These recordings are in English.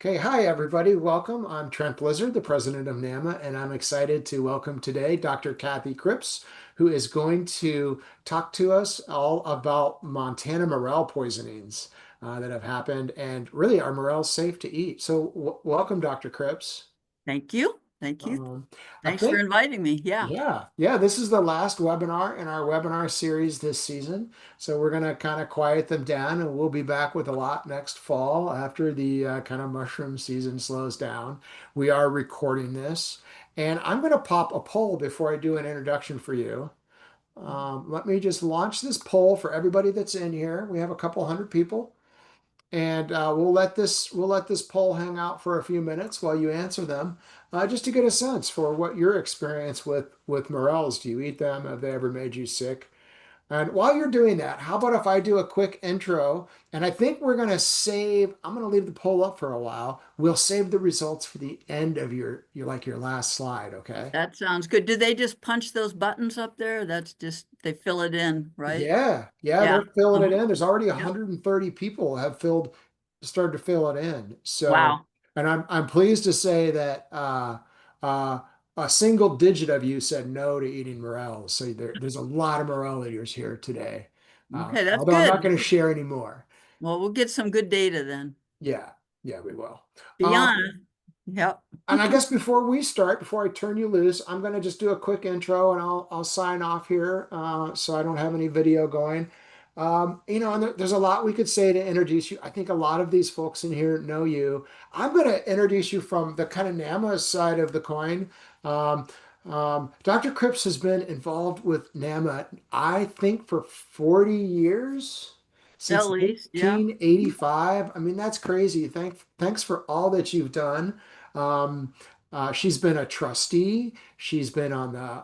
Okay, hi everybody. Welcome. I'm Trent Blizzard, the president of NAMA, and I'm excited to welcome today Dr. Kathy Cripps, who is going to talk to us all about Montana morel poisonings that have happened, and really are morels safe to eat? So, welcome, Dr. Cripps. Thank you. Thank you. Um, I Thanks for think inviting me. Yeah, yeah, this is the last webinar in our webinar series this season. So we're going to kind of quiet them down and we'll be back with a lot next fall after the kind of mushroom season slows down. We are recording this and I'm going to pop a poll before I do an introduction for you. Let me just launch this poll for everybody that's in here. We have a couple hundred people. And we'll let this poll hang out for a few minutes while you answer them, just to get a sense for what your experience with morels. Do you eat them? Have they ever made you sick? And while you're doing that, how about if I do a quick intro? And I think we're going to save, I'm going to leave the poll up for a while. We'll save the results for the end of your last slide, okay? that sounds good. Do they just punch those buttons up there? That's just, they fill it in, right? Yeah, Yeah. they're filling it Uh-huh. in. There's already Yep. 130 people have started to fill it in. So, Wow. and I'm pleased to say that uh, a single digit of you said no to eating morels. So there's a lot of morel eaters here today. Okay, that's Although I'm not good. going to share any more. Well, we'll get some good data then. Yeah, yeah, we will. Um, Beyond. Yep. and I guess before we start, before I turn you loose, I'm going to just do a quick intro and I'll sign off here so I don't have any video going. And there's a lot we could say to introduce you. I think a lot of these folks in here know you. I'm going to introduce you from the kind of NAMA side of the coin. Um, Dr. Cripps has been involved with NAMA, I think, for 40 years, At since least, yeah. 1985. I mean, that's crazy. Thanks for all that you've done. Um, she's been a trustee. She's been on the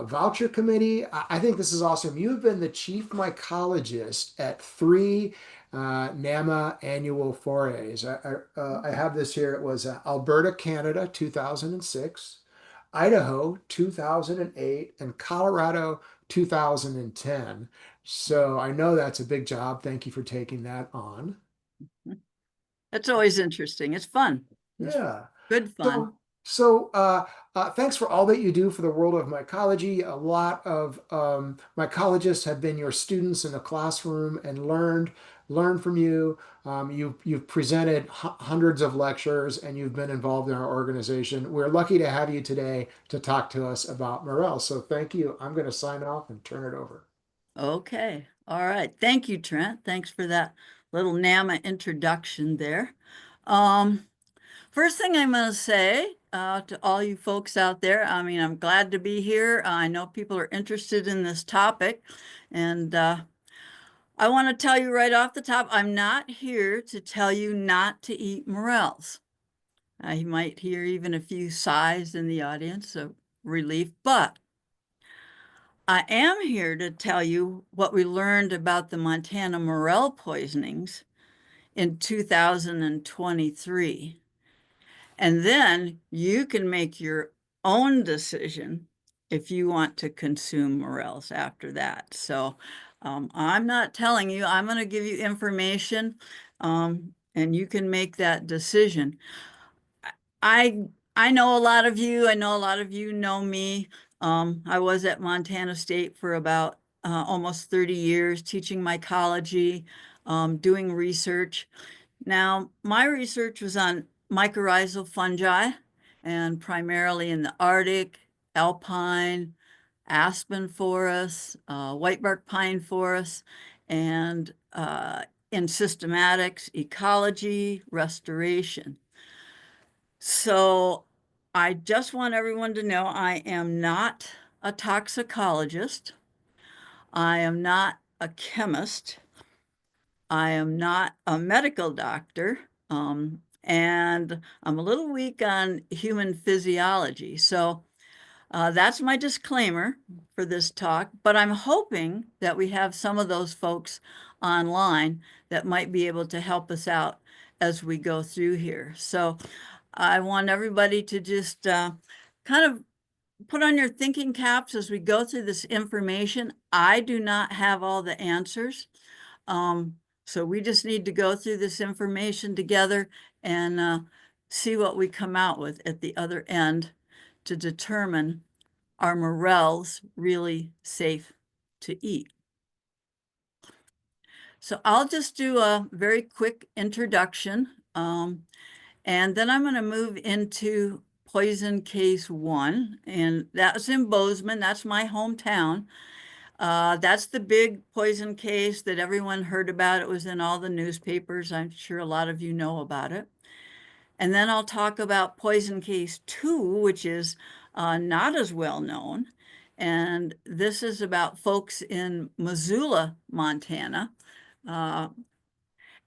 voucher committee. I think this is awesome. You've been the chief mycologist at three NAMA annual forays. I have this here. It was Alberta, Canada, 2006, Idaho, 2008, and Colorado, 2010. So I know that's a big job. Thank you for taking that on. That's always interesting. It's fun. It's Yeah. good fun. So, thanks for all that you do for the world of mycology. A lot of mycologists have been your students in the classroom and learned from you. You've presented hundreds of lectures and you've been involved in our organization. We're lucky to have you today to talk to us about morel. So thank you. I'm going to sign off and turn it over. Okay. All right. Thank you, Trent. Thanks for that little NAMA introduction there. Um, First thing I'm going to say to all you folks out there, I mean, I'm glad to be here. I know people are interested in this topic, and I want to tell you right off the top, I'm not here to tell you not to eat morels. You might hear even a few sighs in the audience of relief, but I am here to tell you what we learned about the Montana Morel poisonings in 2023. And then you can make your own decision if you want to consume morels after that. So I'm not telling you, I'm going to give you information and you can make that decision. I I know a lot of you. I know a lot of you know me. I was at Montana State for about almost 30 years teaching mycology, doing research. Now, my research was on mycorrhizal fungi and primarily in the Arctic, alpine, aspen forests, whitebark pine forests, and in systematics, ecology, restoration. So I just want everyone to know I am not a toxicologist. I am not a chemist. I am not a medical doctor, and I'm a little weak on human physiology. So that's my disclaimer for this talk. But I'm hoping that we have some of those folks online that might be able to help us out as we go through here. So I want everybody to just kind of put on your thinking caps as we go through this information. I do not have all the answers. Um, So we just need to go through this information together and see what we come out with at the other end to determine, are morels really safe to eat? So I'll just do a very quick introduction, and then I'm going to move into poison case one, and that's in Bozeman. That's my hometown. That's the big poison case that everyone heard about. It was in all the newspapers. I'm sure a lot of you know about it. And then I'll talk about poison case two, which is not as well known. And this is about folks in Missoula, Montana, uh,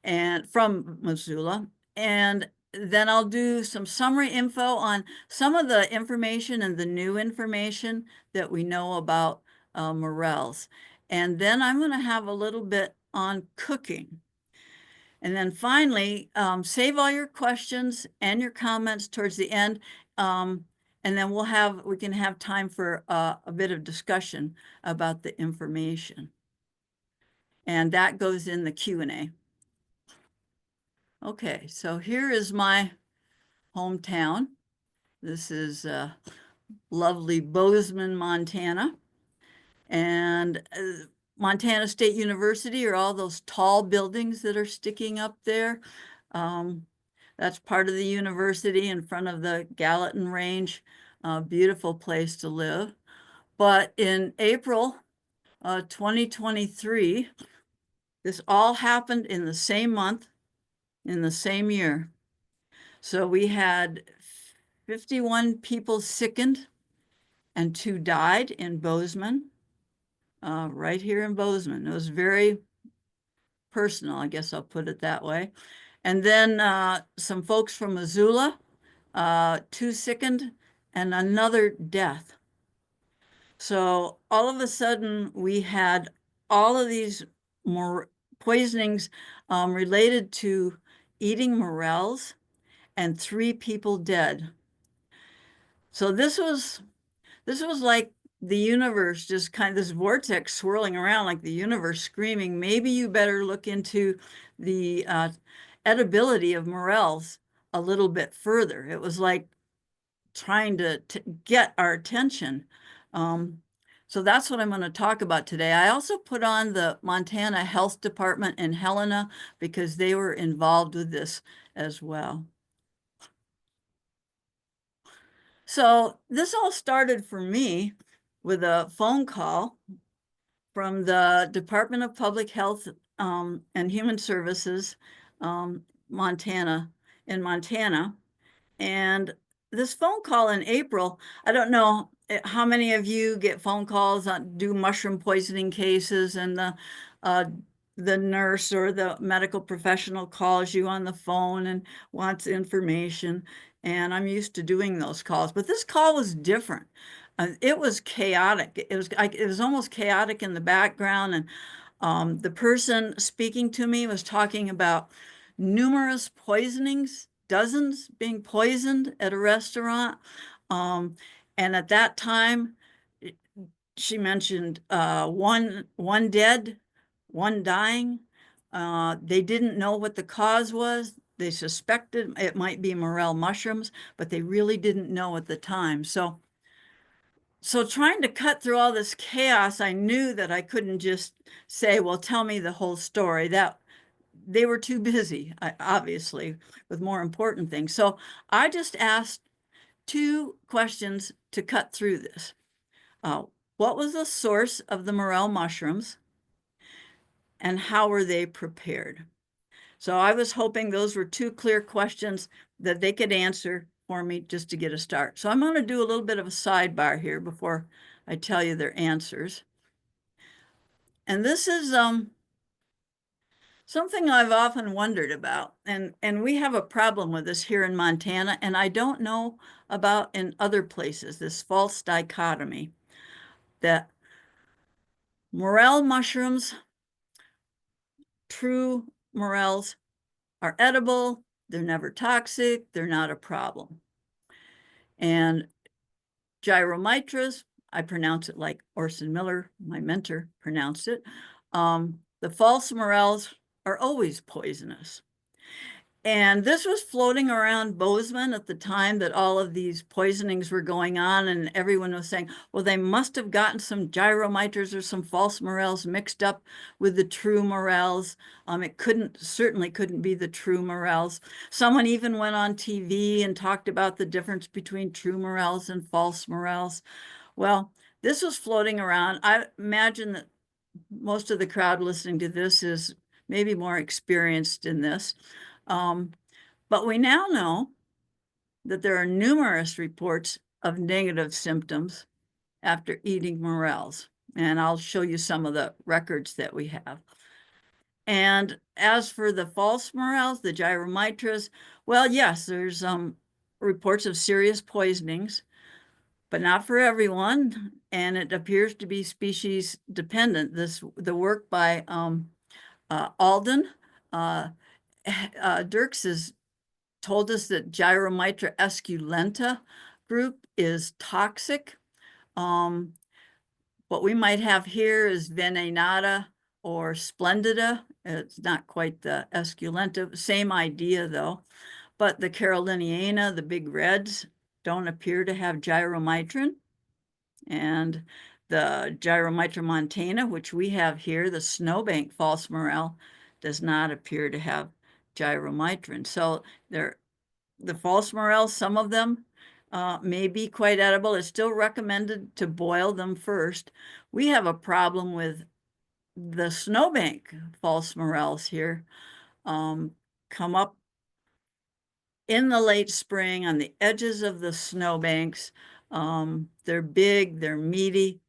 and from Missoula. And then I'll do some summary info on some of the information and the new information that we know about morels. And then I'm going to have a little bit on cooking. And then finally, save all your questions and your comments towards the end. And then we can have time for a bit of discussion about the information. And that goes in the Q&A. Okay, so here is my hometown. This is lovely Bozeman, Montana. And Montana State University are all those tall buildings that are sticking up there. That's part of the university in front of the Gallatin Range. Beautiful place to live. But in April 2023, this all happened in the same month, in the same year. So we had 51 people sickened and 2 died in Bozeman, right here in Bozeman. It was very personal, I guess I'll put it that way. And then some folks from Missoula, 2 sickened and another death. So all of a sudden we had all of these more poisonings related to eating morels and 3 people dead. So this was like the universe, just kind of this vortex swirling around, like the universe screaming, maybe you better look into the edibility of morels a little bit further. It was like trying to get our attention. So that's what I'm going to talk about today. I also put on the Montana Health Department in Helena because they were involved with this as well. So this all started for me with a phone call from the Department of Public Health and Human Services, Montana, in Montana. And this phone call in April, I don't know how many of you get phone calls on do mushroom poisoning cases, and the nurse or the medical professional calls you on the phone and wants information. And I'm used to doing those calls, but this call was different. It was chaotic. It was almost chaotic in the background, and the person speaking to me was talking about numerous poisonings, dozens being poisoned at a restaurant. And at that time, she mentioned one dead, one dying. They didn't know what the cause was. They suspected it might be morel mushrooms, but they really didn't know at the time. So trying to cut through all this chaos, I knew that I couldn't just say, well, tell me the whole story. That they were too busy, obviously, with more important things. So I just asked 2 questions to cut through this. What was the source of the morel mushrooms, and how were they prepared? So I was hoping those were 2 clear questions that they could answer for me just to get a start. So I'm going to do a little bit of a sidebar here before I tell you their answers. And this is something I've often wondered about, and we have a problem with this here in Montana, and I don't know about in other places, this false dichotomy that morel mushrooms, true morels, are edible, they're never toxic, they're not a problem. And gyromitras, I pronounce it like Orson Miller, my mentor, pronounced it. The false morels are always poisonous. And this was floating around Bozeman at the time that all of these poisonings were going on, and everyone was saying, well, they must have gotten some gyromiters or some false morels mixed up with the true morels. It certainly couldn't be the true morels. Someone even went on TV and talked about the difference between true morels and false morels. Well, this was floating around. I imagine that most of the crowd listening to this is maybe more experienced in this. Um, but we now know that there are numerous reports of negative symptoms after eating morels. And I'll show you some of the records that we have. And as for the false morels, the gyromitras, well, yes, there's reports of serious poisonings, but not for everyone. And it appears to be species dependent. The work by Alden Dirks has told us that Gyromitra esculenta group is toxic. What we might have here is venenata or splendida. It's not quite the esculenta, same idea though. But the caroliniana, the big reds, don't appear to have gyromitrin. And the Gyromitra montana, which we have here, the snowbank false morel, does not appear to have gyromitrin. So the false morels, some of them may be quite edible. It's still recommended to boil them first. We have a problem with the snowbank false morels here. Come up in the late spring on the edges of the snowbanks. They're big, they're meaty,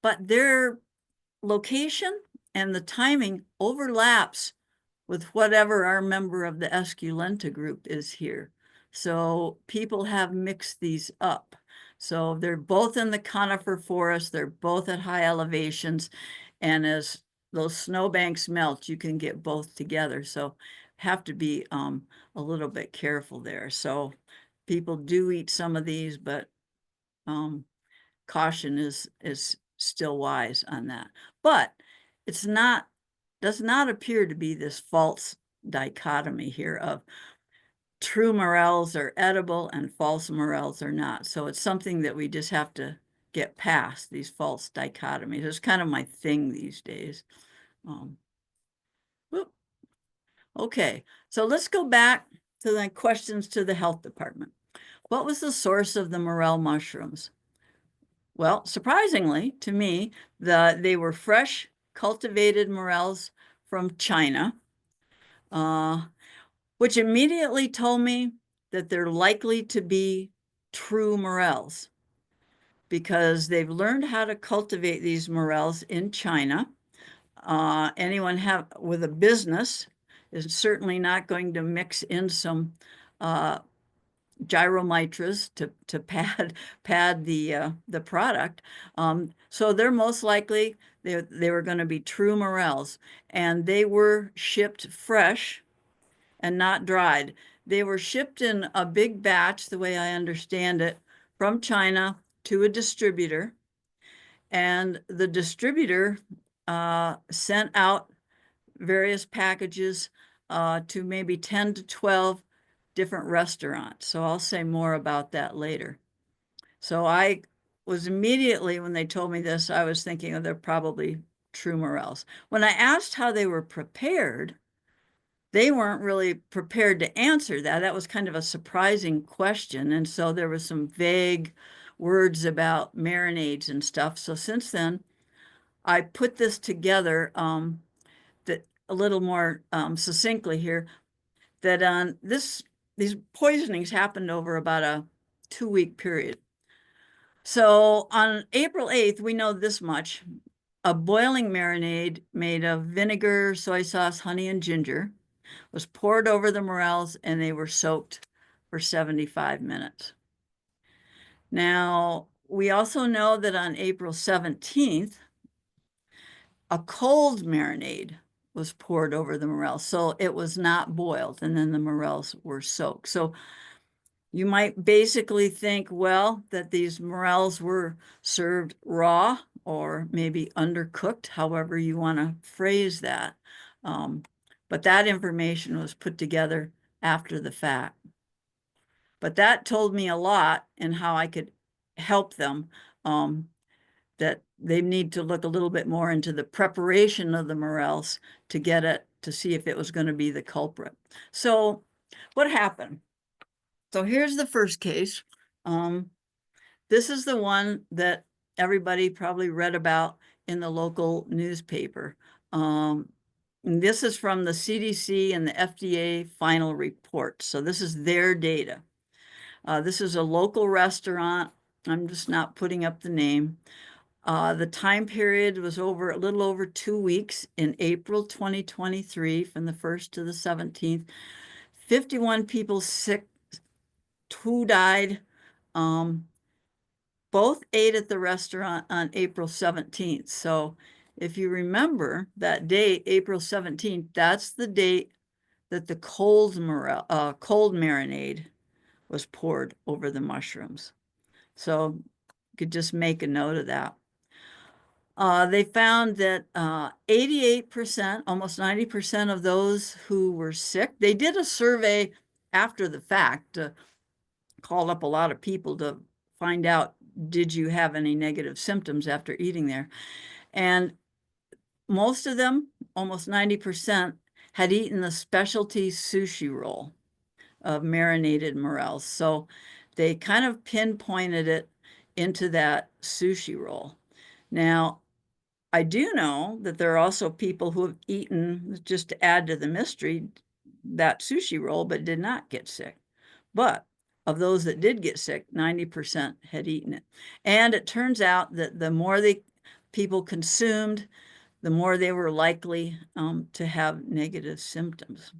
but their location and the timing overlaps with whatever our member of the esculenta group is here. So people have mixed these up. So they're both in the conifer forest, they're both at high elevations, and as those snowbanks melt, you can get both together. So have to be a little bit careful there. So people do eat some of these, but caution is still wise on that. But it's not, does not appear to be this false dichotomy here of true morels are edible and false morels are not. So it's something that we just have to get past, these false dichotomies. It's kind of my thing these days. Okay, so let's go back to the questions to the health department. What was the source of the morel mushrooms? Well, surprisingly to me, they were fresh cultivated morels from China, which immediately told me that they're likely to be true morels because they've learned how to cultivate these morels in China. Anyone with a business is certainly not going to mix in some gyromitras to pad the product. So they're most likely they were going to be true morels, and they were shipped fresh and not dried. They were shipped in a big batch, the way I understand it, from China to a distributor, and the distributor sent out various packages to maybe 10 to 12 different restaurants. So I'll say more about that later. So I was immediately, when they told me this, I was thinking, oh, they're probably true morels. When I asked how they were prepared, they weren't really prepared to answer that. That was kind of a surprising question. And so there was some vague words about marinades and stuff. So since then, I put this together that a little more succinctly here, that on these poisonings happened over about a 2-week period. So on April 8th, we know this much. A boiling marinade made of vinegar, soy sauce, honey, and ginger was poured over the morels, and they were soaked for 75 minutes. Now, we also know that on April 17th, a cold marinade was poured over the morels. So it was not boiled, and then the morels were soaked. So you might basically think, well, that these morels were served raw or maybe undercooked, however you want to phrase that. Um, but that information was put together after the fact. But that told me a lot in how I could help them, that they need to look a little bit more into the preparation of the morels to get it, to see if it was going to be the culprit. So what happened? So here's the first case. This is the one that everybody probably read about in the local newspaper. And this is from the CDC and the FDA final report. So this is their data. This is a local restaurant. I'm just not putting up the name. The time period was a little over 2 weeks in April 2023, from the 1st to the 17th. 51 people sick, 2 died. Both ate at the restaurant on April 17th. So if you remember that date, April 17th, that's the date that the cold marinade was poured over the mushrooms. So you could just make a note of that. They found that 88%, almost 90% of those who were sick, they did a survey after the fact, called up a lot of people to find out, did you have any negative symptoms after eating there? And most of them, almost 90%, had eaten the specialty sushi roll of marinated morels. So they kind of pinpointed it into that sushi roll. Now, I do know that there are also people who have eaten, just to add to the mystery, that sushi roll, but did not get sick. But of those that did get sick, 90% had eaten it. And it turns out that the more people consumed, the more they were likely to have negative symptoms.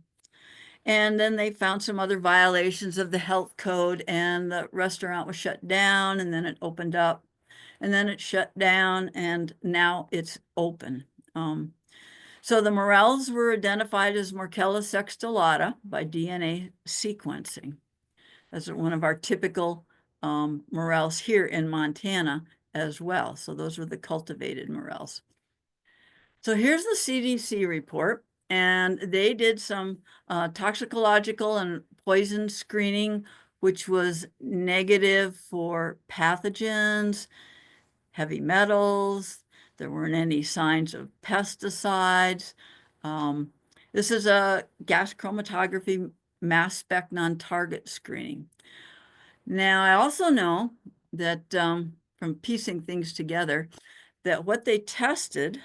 And then they found some other violations of the health code, and the restaurant was shut down, and then it opened up, and then it shut down, and now it's open. So the morels were identified as Morchella sextulata by DNA sequencing. That's one of our typical morels here in Montana as well. So those were the cultivated morels. So here's the CDC report, and they did some toxicological and poison screening, which was negative for pathogens, heavy metals. There weren't any signs of pesticides. This is a gas chromatography mass spec non-target screening. Now, I also know that from piecing things together, that what they tested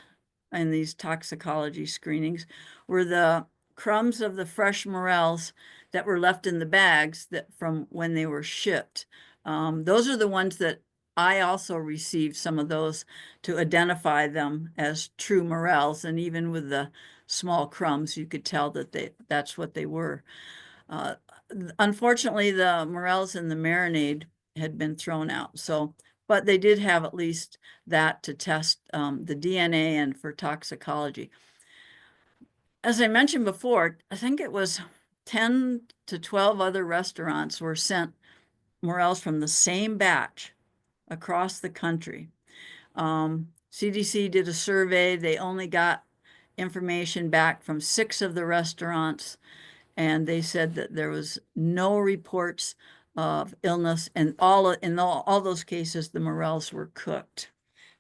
in these toxicology screenings were the crumbs of the fresh morels that were left in the bags that from when they were shipped. Those are the ones that I also received, some of those, to identify them as true morels. And even with the small crumbs, you could tell that that's what they were. Unfortunately, the morels in the marinade had been thrown out. So, but they did have at least that to test the DNA and for toxicology. As I mentioned before, I think it was 10 to 12 other restaurants were sent morels from the same batch across the country. CDC did a survey. They only got information back from 6 of the restaurants, and they said that there was no reports of illness, and in all those cases, the morels were cooked.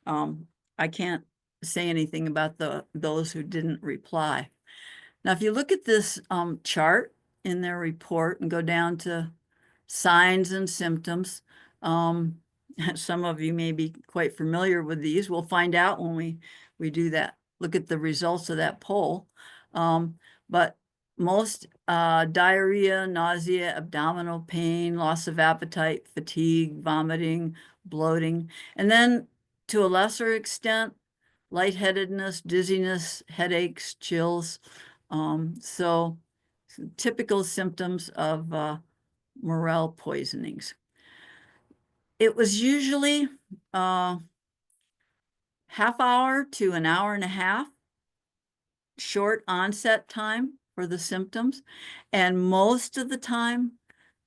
I can't say anything about those who didn't reply. Now, if you look at this chart in their report and go down to signs and symptoms, some of you may be quite familiar with these. We'll find out when we do that, look at the results of that poll. But most diarrhea, nausea, abdominal pain, loss of appetite, fatigue, vomiting, bloating, and then to a lesser extent, lightheadedness, dizziness, headaches, chills. So typical symptoms of morel poisonings. It was usually half hour to an hour and a half short onset time for the symptoms, and most of the time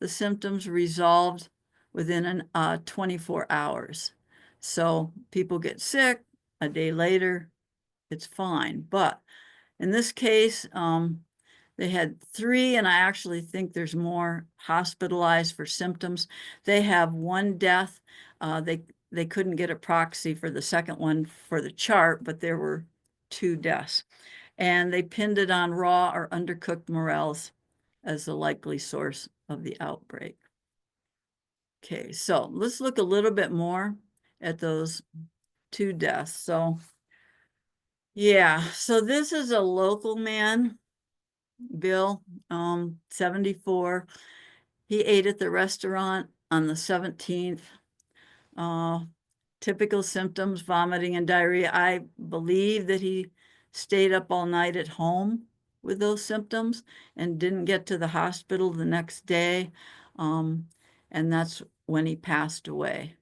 the symptoms resolved within 24 hours. So people get sick, a day later it's fine. But In this case, they had 3, and I actually think there's more hospitalized for symptoms. They have 1 death. They couldn't get a proxy for the second one for the chart, but there were 2 deaths. And they pinned it on raw or undercooked morels as the likely source of the outbreak. Okay, so let's look a little bit more at those 2 deaths. So yeah, so this is a local man, Bill, 74. He ate at the restaurant on the 17th. Typical symptoms, vomiting and diarrhea. I believe that he stayed up all night at home with those symptoms and didn't get to the hospital the next day. And that's when he passed away.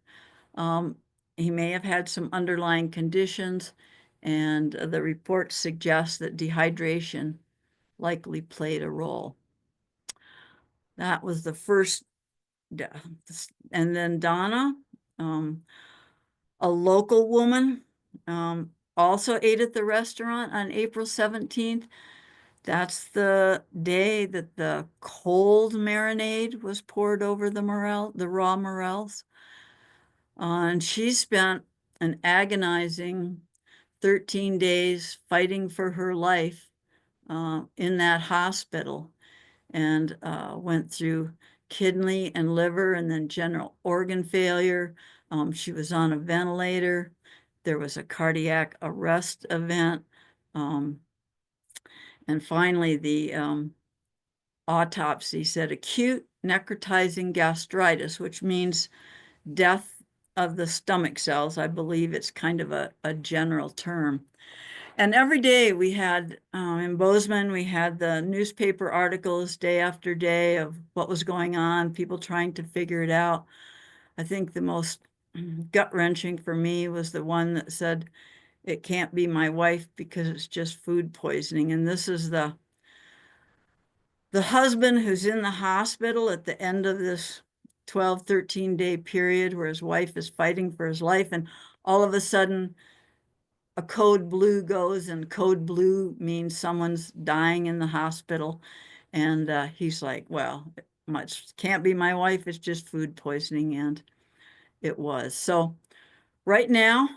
He may have had some underlying conditions, and the report suggests that dehydration likely played a role. That was the first death. And then Donna, a local woman, also ate at the restaurant on April 17th. That's the day that the cold marinade was poured over the raw morels. And she spent an agonizing 13 days fighting for her life in that hospital, and went through kidney and liver and then general organ failure. She was on a ventilator. There was a cardiac arrest event. And finally, the autopsy said acute necrotizing gastritis, which means death of the stomach cells. I believe it's kind of a general term. And every day we had, in Bozeman, we had the newspaper articles day after day of what was going on, people trying to figure it out. I think the most gut-wrenching for me was the one that said, it can't be my wife because it's just food poisoning. And this is the husband who's in the hospital at the end of this 12, 13-day period where his wife is fighting for his life. And all of a sudden, a code blue goes, and code blue means someone's dying in the hospital. And he's like, well, much can't be my wife, it's just food poisoning. And it was. So right now,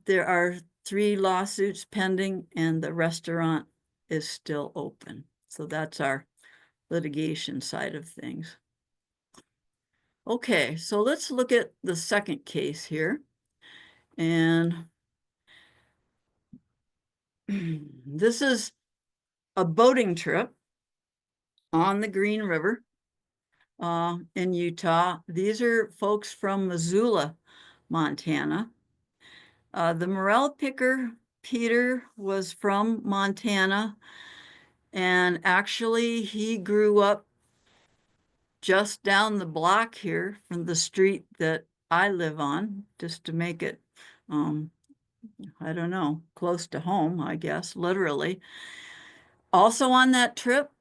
there are 3 lawsuits pending, and the restaurant is still open. So that's our litigation side of things. Okay, so let's look at the second case here. And this is a boating trip on the Green River in Utah. These are folks from Missoula, Montana. The morel picker, Peter, was from Montana, and actually he grew up just down the block here from the street that I live on, just to make it, I don't know, close to home, I guess, literally. Also on that trip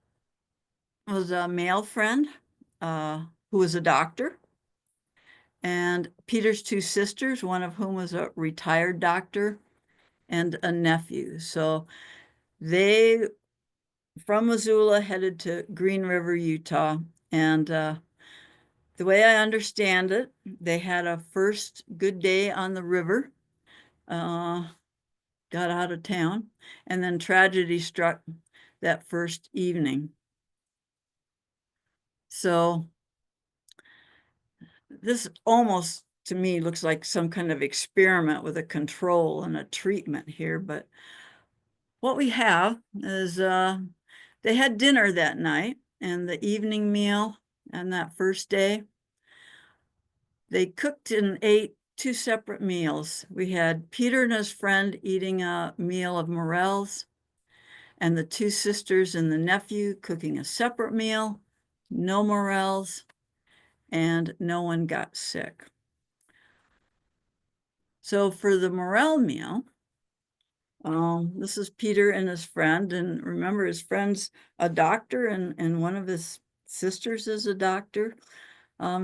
was a male friend who was a doctor, and Peter's 2 sisters, one of whom was a retired doctor, and a nephew. So they, from Missoula, headed to Green River, Utah. And the way I understand it, they had a first good day on the river, got out of town, and then tragedy struck that first evening. So this almost, to me, looks like some kind of experiment with a control and a treatment here. But what we have is they had dinner that night, and the evening meal and that first day, they cooked and ate 2 separate meals. We had Peter and his friend eating a meal of morels, and the 2 sisters and the nephew cooking a separate meal, no morels, and no one got sick. So for the morel meal, this is Peter and his friend, and remember, his friend's a doctor, and one of his sisters is a doctor.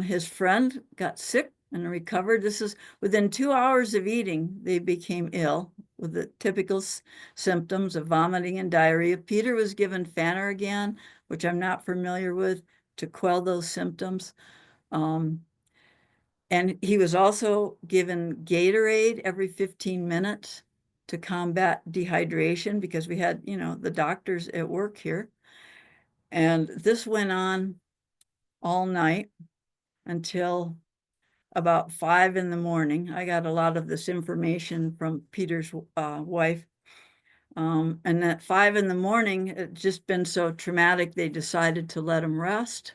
His friend got sick and recovered. This is within 2 hours of eating, they became ill with the typical symptoms of vomiting and diarrhea. Peter was given Phanergan, which I'm not familiar with, to quell those symptoms. And he was also given Gatorade every 15 minutes to combat dehydration because we had, the doctors at work here. And this went on all night until about 5 in the morning. I got a lot of this information from Peter's wife. And at 5 in the morning, it just been so traumatic, they decided to let him rest.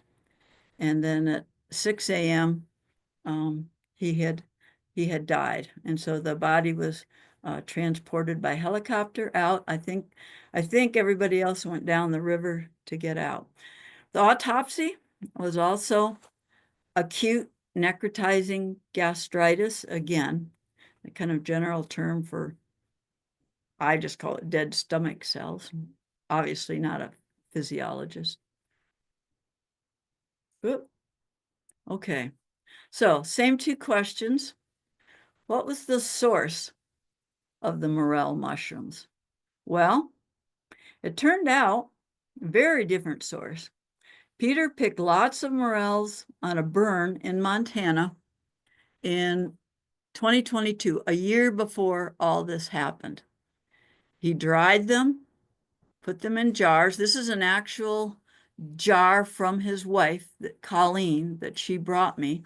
And then at 6 a.m., um, he had died, and so the body was transported by helicopter out. I think everybody else went down the river to get out. The autopsy was also acute necrotizing gastritis, again, a kind of general term for, I just call it dead stomach cells. Obviously not a physiologist. Oop. Okay, so same two questions. What was the source of the morel mushrooms? Well, it turned out very different source. Peter picked lots of morels on a burn in Montana in 2022, a year before all this happened. He dried them, put them in jars. This is an actual jar from his wife, Colleen, that she brought me.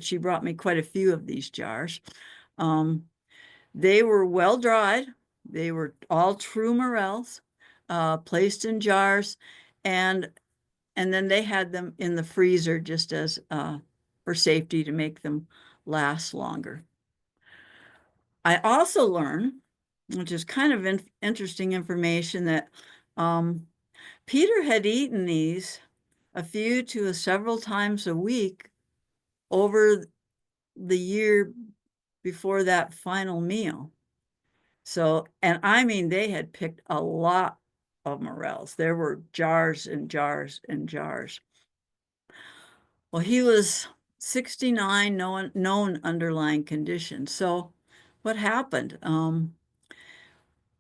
She brought me quite a few of these jars. They were well dried. They were all true morels, placed in jars, and then they had them in the freezer just as for safety to make them last longer. I also learned, which is kind of interesting information, that Peter had eaten these a few to several times a week over the year before that final meal. So, and I mean, they had picked a lot of morels. There were jars and jars and jars. Well, he was 69, known underlying conditions. So what happened?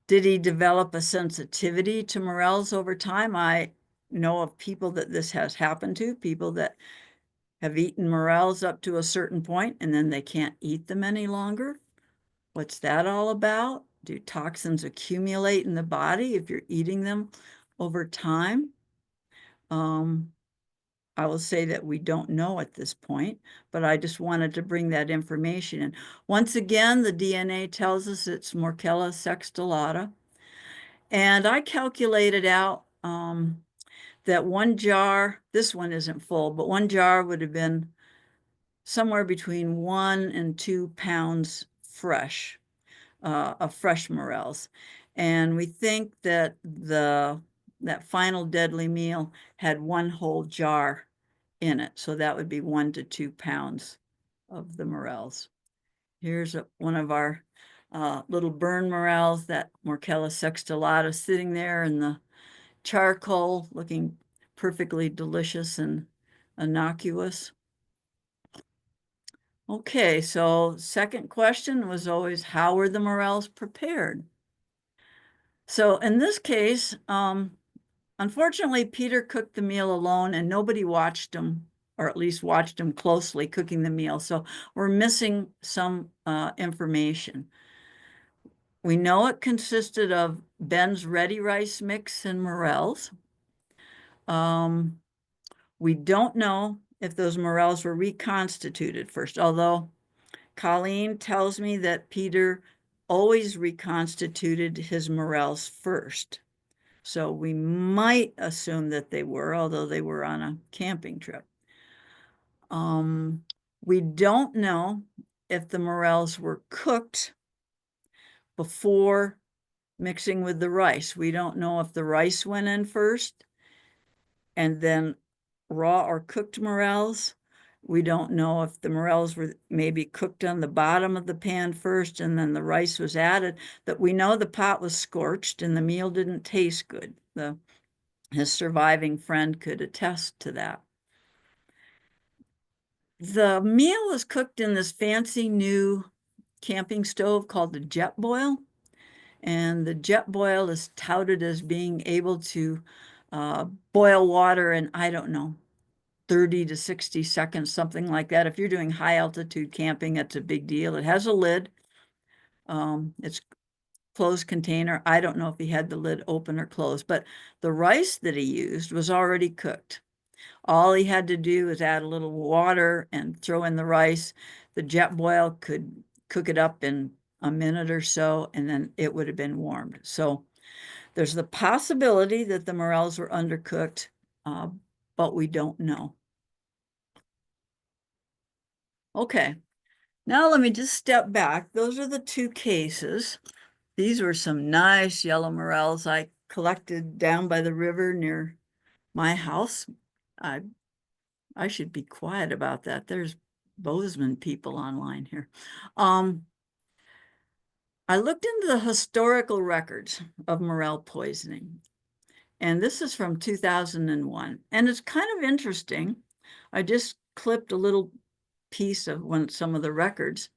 Did he develop a sensitivity to morels over time? I know of people that this has happened to, people that have eaten morels up to a certain point and then they can't eat them any longer. What's that all about? Do toxins accumulate in the body if you're eating them over time? I will say that we don't know at this point, but I just wanted to bring that information in. Once again, the DNA tells us it's Morchella sextulata. And I calculated out that one jar, this one isn't full, but one jar would have been somewhere between 1 and 2 pounds fresh, of fresh morels. And we think that that final deadly meal had one whole jar in it. So that would be 1 to 2 pounds of the morels. Here's one of our little burn morels, that Morchella sextulata, sitting there in the charcoal, looking perfectly delicious and innocuous. Okay, so second question was always, how were the morels prepared? So in this case, unfortunately, Peter cooked the meal alone and nobody watched him, or at least watched him closely cooking the meal. So we're missing some information. We know it consisted of Ben's ready rice mix and morels. We don't know if those morels were reconstituted first, although Colleen tells me that Peter always reconstituted his morels first. So we might assume that they were, although they were on a camping trip. We don't know if the morels were cooked before mixing with the rice. We don't know if the rice went in first and then raw or cooked morels. We don't know if the morels were maybe cooked on the bottom of the pan first and then the rice was added. That we know the pot was scorched and the meal didn't taste good. His surviving friend could attest to that. The meal was cooked in this fancy new camping stove called the Jet Boil. And the jet boil is touted as being able to boil water in, I don't know, 30 to 60 seconds, something like that. If you're doing high altitude camping, it's a big deal. It has a lid. It's closed container. I don't know if he had the lid open or closed, but the rice that he used was already cooked. All he had to do was add a little water and throw in the rice. The jet boil could cook it up in a minute or so, and then it would have been warmed. So there's the possibility that the morels were undercooked, uh, but we don't know. Okay, now let me just step back. Those are the two cases. These were some nice yellow morels I collected down by the river near my house. I I should be quiet about that. There's Bozeman people online here. I looked into the historical records of morel poisoning, and this is from 2001. And it's kind of interesting. I just clipped a little piece of some of the records.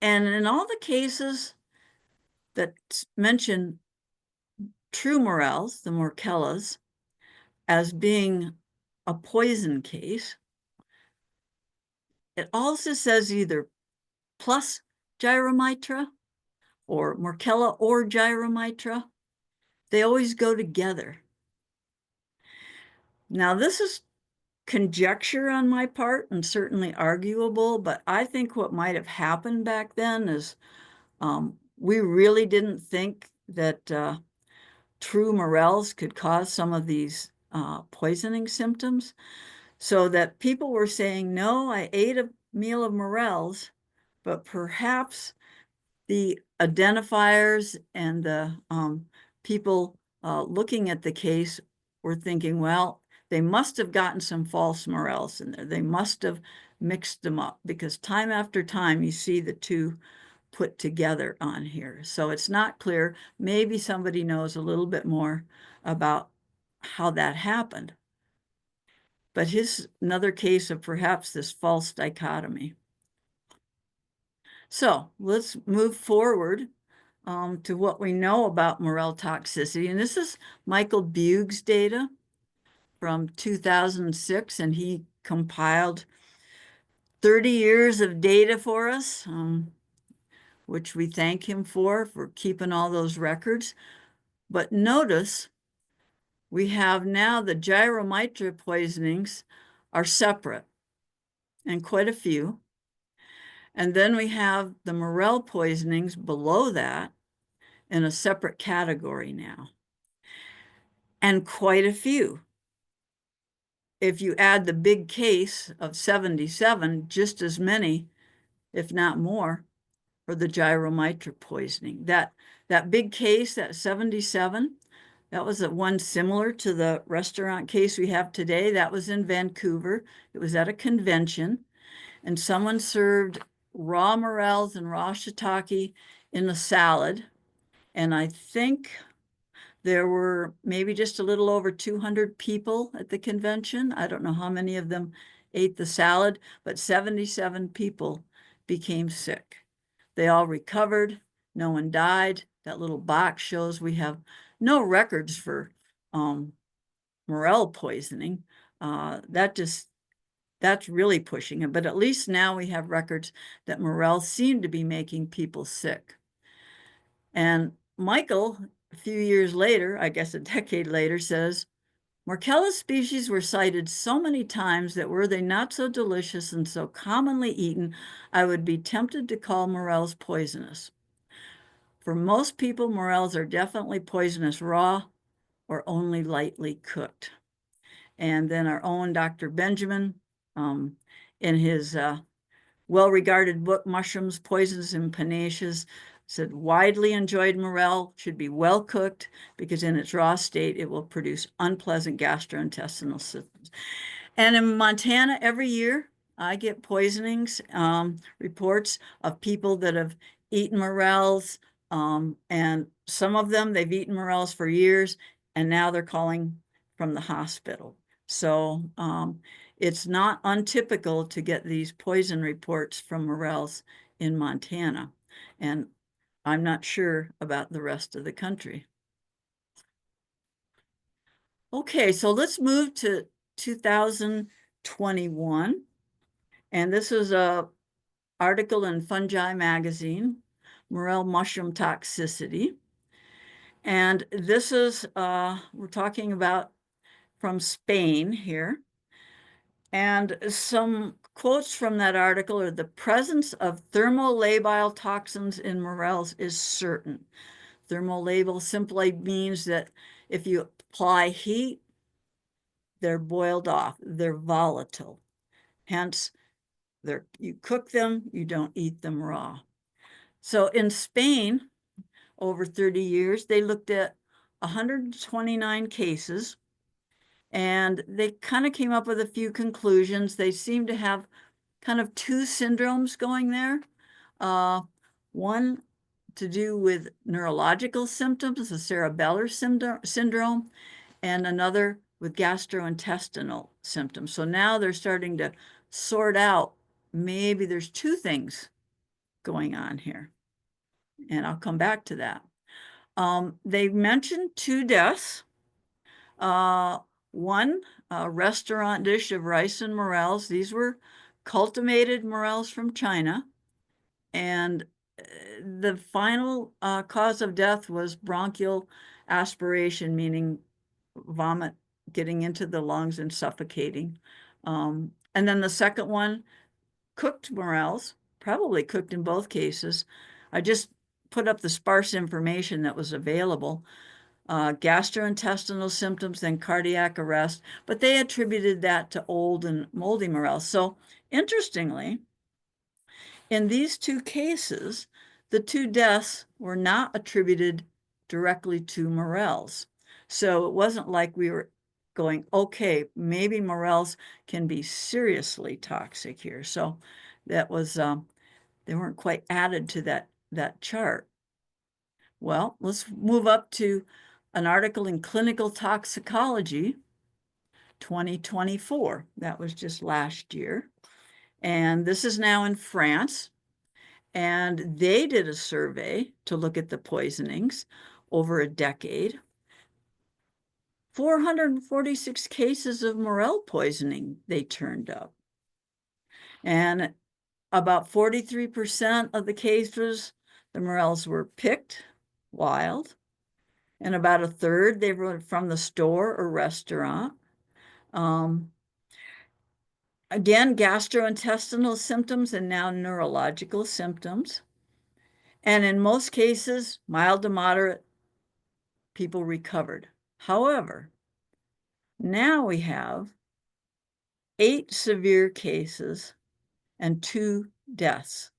And in all the cases that mention true morels, the morellas, as being a poison case, it also says either plus gyromitra or morchella or gyromitra. They always go together. Now, this is conjecture on my part and certainly arguable, but I think what might have happened back then is we really didn't think that true morels could cause some of these poisoning symptoms. So that people were saying, no, I ate a meal of morels, but perhaps the identifiers and the people looking at the case were thinking, well, they must have gotten some false morels in there. They must have mixed them up, because time after time you see the two put together on here. So it's not clear. Maybe somebody knows a little bit more about how that happened. But here's another case of perhaps this false dichotomy. So let's move forward to what we know about morel toxicity. And this is Michael Bugh's data from 2006, and he compiled 30 years of data for us, which we thank him for keeping all those records. But notice we have now the gyromitra poisonings are separate, and quite a few. And then we have the morel poisonings below that in a separate category now, and quite a few. If you add the big case of 77, just as many, if not more, for the gyromitra poisoning. That big case, that 77, that was one similar to the restaurant case we have today. That was in Vancouver. It was at a convention, and someone served raw morels and raw shiitake in a salad. And I think there were maybe just a little over 200 people at the convention. I don't know how many of them ate the salad, but 77 people became sick. They all recovered. No one died. That little box shows we have no records for morel poisoning. That's really pushing it. But at least now we have records that morel seem to be making people sick. And Michael, a few years later, I guess a decade later, says, Morchella species were cited so many times that were they not so delicious and so commonly eaten, I would be tempted to call morels poisonous. For most people, morels are definitely poisonous raw or only lightly cooked. And then our own Dr. Benjamin, in his well-regarded book, Mushrooms, Poisons, and Panaceas, said widely enjoyed morel should be well cooked because in its raw state, it will produce unpleasant gastrointestinal symptoms. And in Montana, every year, I get poisonings reports of people that have eaten morels, and some of them, they've eaten morels for years, and now they're calling from the hospital. So it's not untypical to get these poison reports from morels in Montana. And I'm not sure about the rest of the country. Okay, so let's move to 2021. And this is a article in Fungi magazine, Morel mushroom toxicity. And this is, we're talking about from Spain here. And some quotes from that article are: the presence of thermolabile toxins in morels is certain. Thermolabile simply means that if you apply heat, they're boiled off, they're volatile. Hence, you cook them, you don't eat them raw. So in Spain, over 30 years, they looked at 129 cases, and they kind of came up with a few conclusions. They seem to have kind of two syndromes going there. One to do with neurological symptoms, the cerebellar syndrome, and another with gastrointestinal symptoms. So now they're starting to sort out, maybe there's two things going on here. And I'll come back to that. They mentioned two deaths. One, a restaurant dish of rice and morels. These were cultivated morels from China. And the final cause of death was bronchial aspiration, meaning vomit getting into the lungs and suffocating. And then the second one, cooked morels, probably cooked in both cases. I just put up the sparse information that was available. Gastrointestinal symptoms, then cardiac arrest, but they attributed that to old and moldy morels. So interestingly, in these two cases, the two deaths were not attributed directly to morels. So it wasn't like we were going, okay, maybe morels can be seriously toxic here. So that was, they weren't quite added to that chart. Well, let's move up to an article in Clinical Toxicology 2024. That was just last year. And this is now in France. And they did a survey to look at the poisonings over a decade. 446 cases of morel poisoning they turned up. And about 43% of the cases, the morels were picked wild. And about a third, they were from the store or restaurant. Again, gastrointestinal symptoms and now neurological symptoms. And in most cases, mild to moderate, people recovered. However, now we have 8 severe cases and 2 deaths.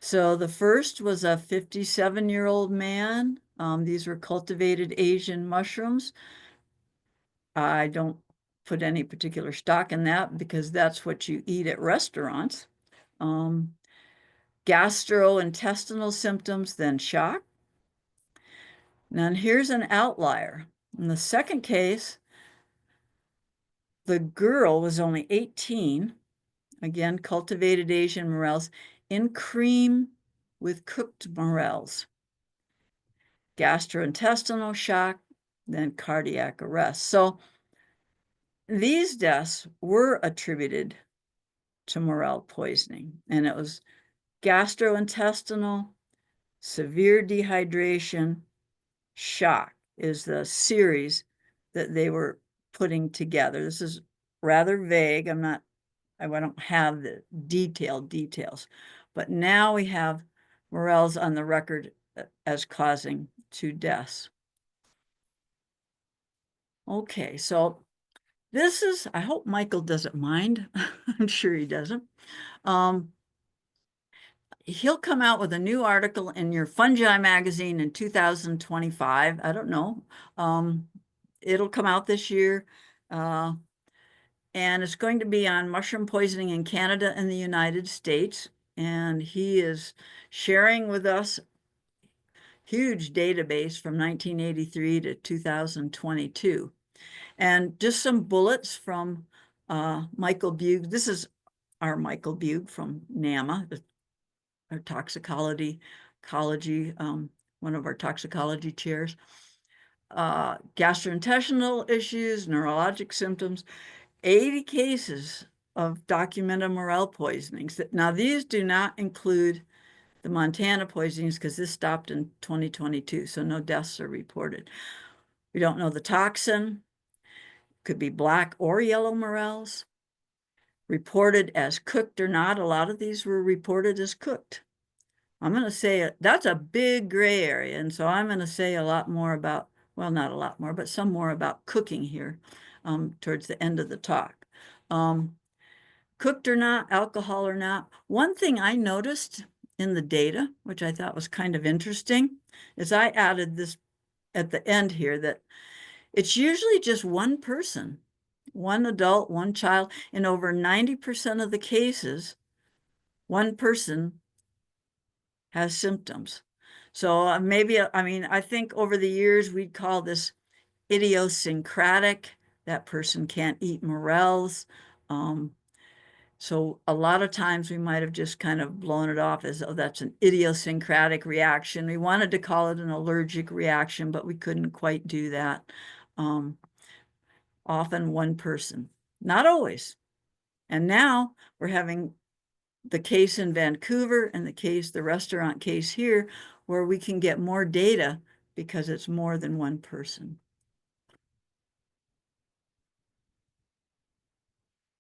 So the first was a 57-year-old man. These were cultivated Asian mushrooms. I don't put any particular stock in that because that's what you eat at restaurants. Gastrointestinal symptoms, then shock. Now here's an outlier. In the second case, the girl was only 18, again, cultivated Asian morels, in cream with cooked morels. Gastrointestinal shock, then cardiac arrest. So these deaths were attributed to morel poisoning, and it was gastrointestinal, severe dehydration, shock is the series that they were putting together. This is rather vague. I don't have the detailed details, but now we have morels on the record as causing 2 deaths. Okay, so this is, I hope Michael doesn't mind. I'm sure he doesn't. He'll come out with a new article in your Fungi magazine in 2025. I don't know. It'll come out this year. And it's going to be on mushroom poisoning in Canada and the United States. And he is sharing with us huge database from 1983 to 2022. And just some bullets from Michael Bugh. This is our Michael Bugh from NAMA, our toxicology toxicology, one of our toxicology chairs. Gastrointestinal issues, neurologic symptoms, 80 cases of documented morel poisonings. Now, these do not include the Montana poisonings because this stopped in 2022, so no deaths are reported. We don't know the toxin. Could be black or yellow morels. Reported as cooked or not. A lot of these were reported as cooked. I'm going to say that's a big gray area. And so I'm going to say a lot more about, well, not a lot more, but some more about cooking here towards the end of the talk. Cooked or not, alcohol or not. One thing I noticed in the data, which I thought was kind of interesting, is I added this at the end here that it's usually just one person, one adult, one child. In over 90% of the cases, one person has symptoms. So maybe, I mean, I think over the years we'd call this idiosyncratic. That person can't eat morels. So a lot of times we might have just kind of blown it off as, oh, that's an idiosyncratic reaction. We wanted to call it an allergic reaction, but we couldn't quite do that. Often one person, not always. And now we're having the case in Vancouver and the restaurant case here, where we can get more data because it's more than one person.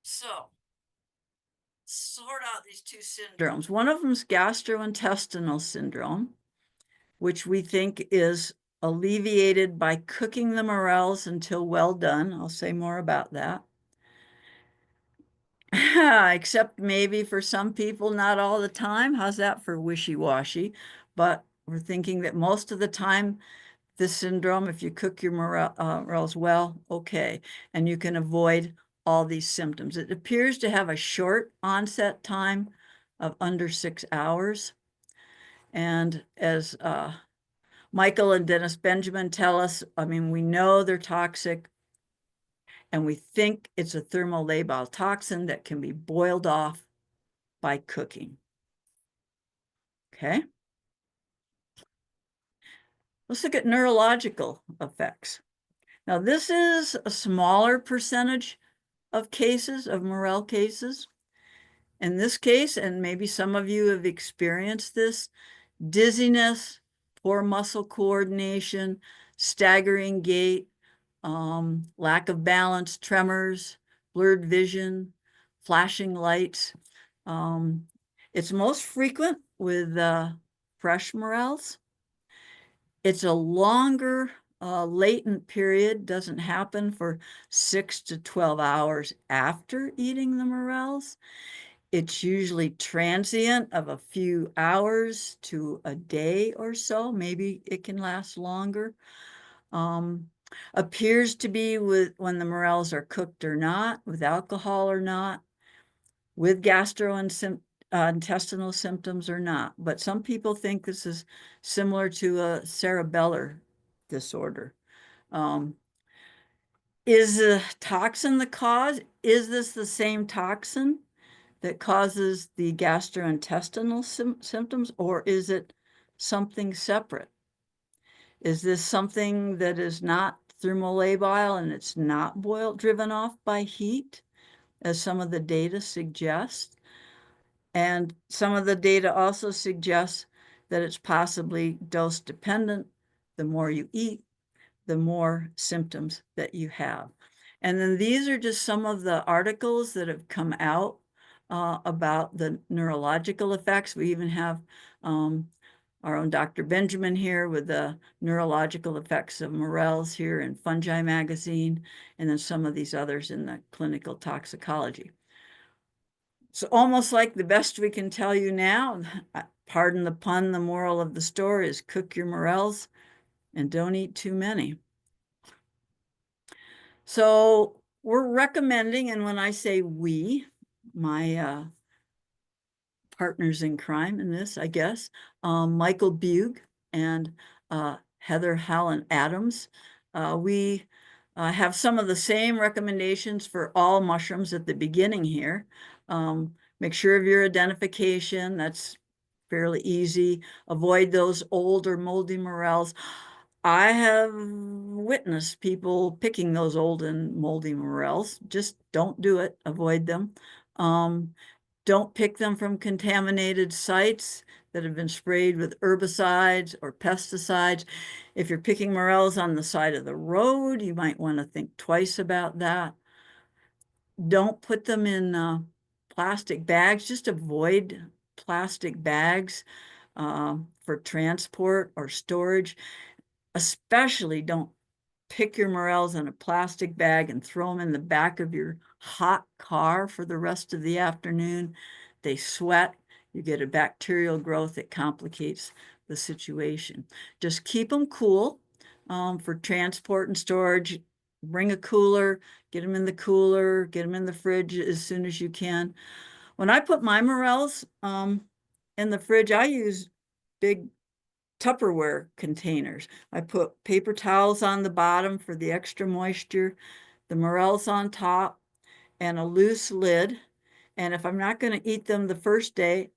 So sort out these two syndromes. One of them is gastrointestinal syndrome, which we think is alleviated by cooking the morels until well done. I'll say more about that. Except maybe for some people, not all the time. How's that for wishy-washy? But we're thinking that most of the time, this syndrome, if you cook your morels well, okay, and you can avoid all these symptoms. It appears to have a short onset time of under 6 hours. And as Michael and Dennis Benjamin tell us, I mean, we know they're toxic, and we think it's a thermolabile toxin that can be boiled off by cooking. Okay. Let's look at neurological effects. Now, this is a smaller percentage of cases, of morel cases. In this case, and maybe some of you have experienced this, dizziness, poor muscle coordination, staggering gait, lack of balance, tremors, blurred vision, flashing lights. It's most frequent with fresh morels. It's a longer latent period, doesn't happen for 6 to 12 hours after eating the morels. It's usually transient of a few hours to a day or so. Maybe it can last longer. Appears to be with when the morels are cooked or not, with alcohol or not, with gastrointestinal symptoms or not. But some people think this is similar to a cerebellar disorder. Is the toxin the cause? Is this the same toxin that causes the gastrointestinal symptoms, or is it something separate? Is this something that is not thermolabile and it's not driven off by heat, as some of the data suggests? And some of the data also suggests that it's possibly dose dependent. The more you eat, the more symptoms that you have. And then these are just some of the articles that have come out about the neurological effects. We even have our own Dr. Benjamin here with the neurological effects of morels here in Fungi magazine, and then some of these others in the clinical toxicology. So almost like the best we can tell you now, pardon the pun, the moral of the story is cook your morels and don't eat too many. So we're recommending, and when I say we, my partners in crime in this, I guess, Michael Bugh and Heather Hallen Adams, we have some of the same recommendations for all mushrooms at the beginning here. Make sure of your identification. That's fairly easy. Avoid those old or moldy morels. I have witnessed people picking those old and moldy morels. Just don't do it. Avoid them. Um, don't pick them from contaminated sites that have been sprayed with herbicides or pesticides. If you're picking morels on the side of the road, you might want to think twice about that. Don't put them in plastic bags. Just avoid plastic bags for transport or storage. Especially don't pick your morels in a plastic bag and throw them in the back of your hot car for the rest of the afternoon. They sweat. You get a bacterial growth that complicates the situation. Just keep them cool for transport and storage. Bring a cooler, get them in the cooler, get them in the fridge as soon as you can. When I put my morels in the fridge, I use big Tupperware containers. I put paper towels on the bottom for the extra moisture, the morels on top, and a loose lid. And if I'm not going to eat them the first day,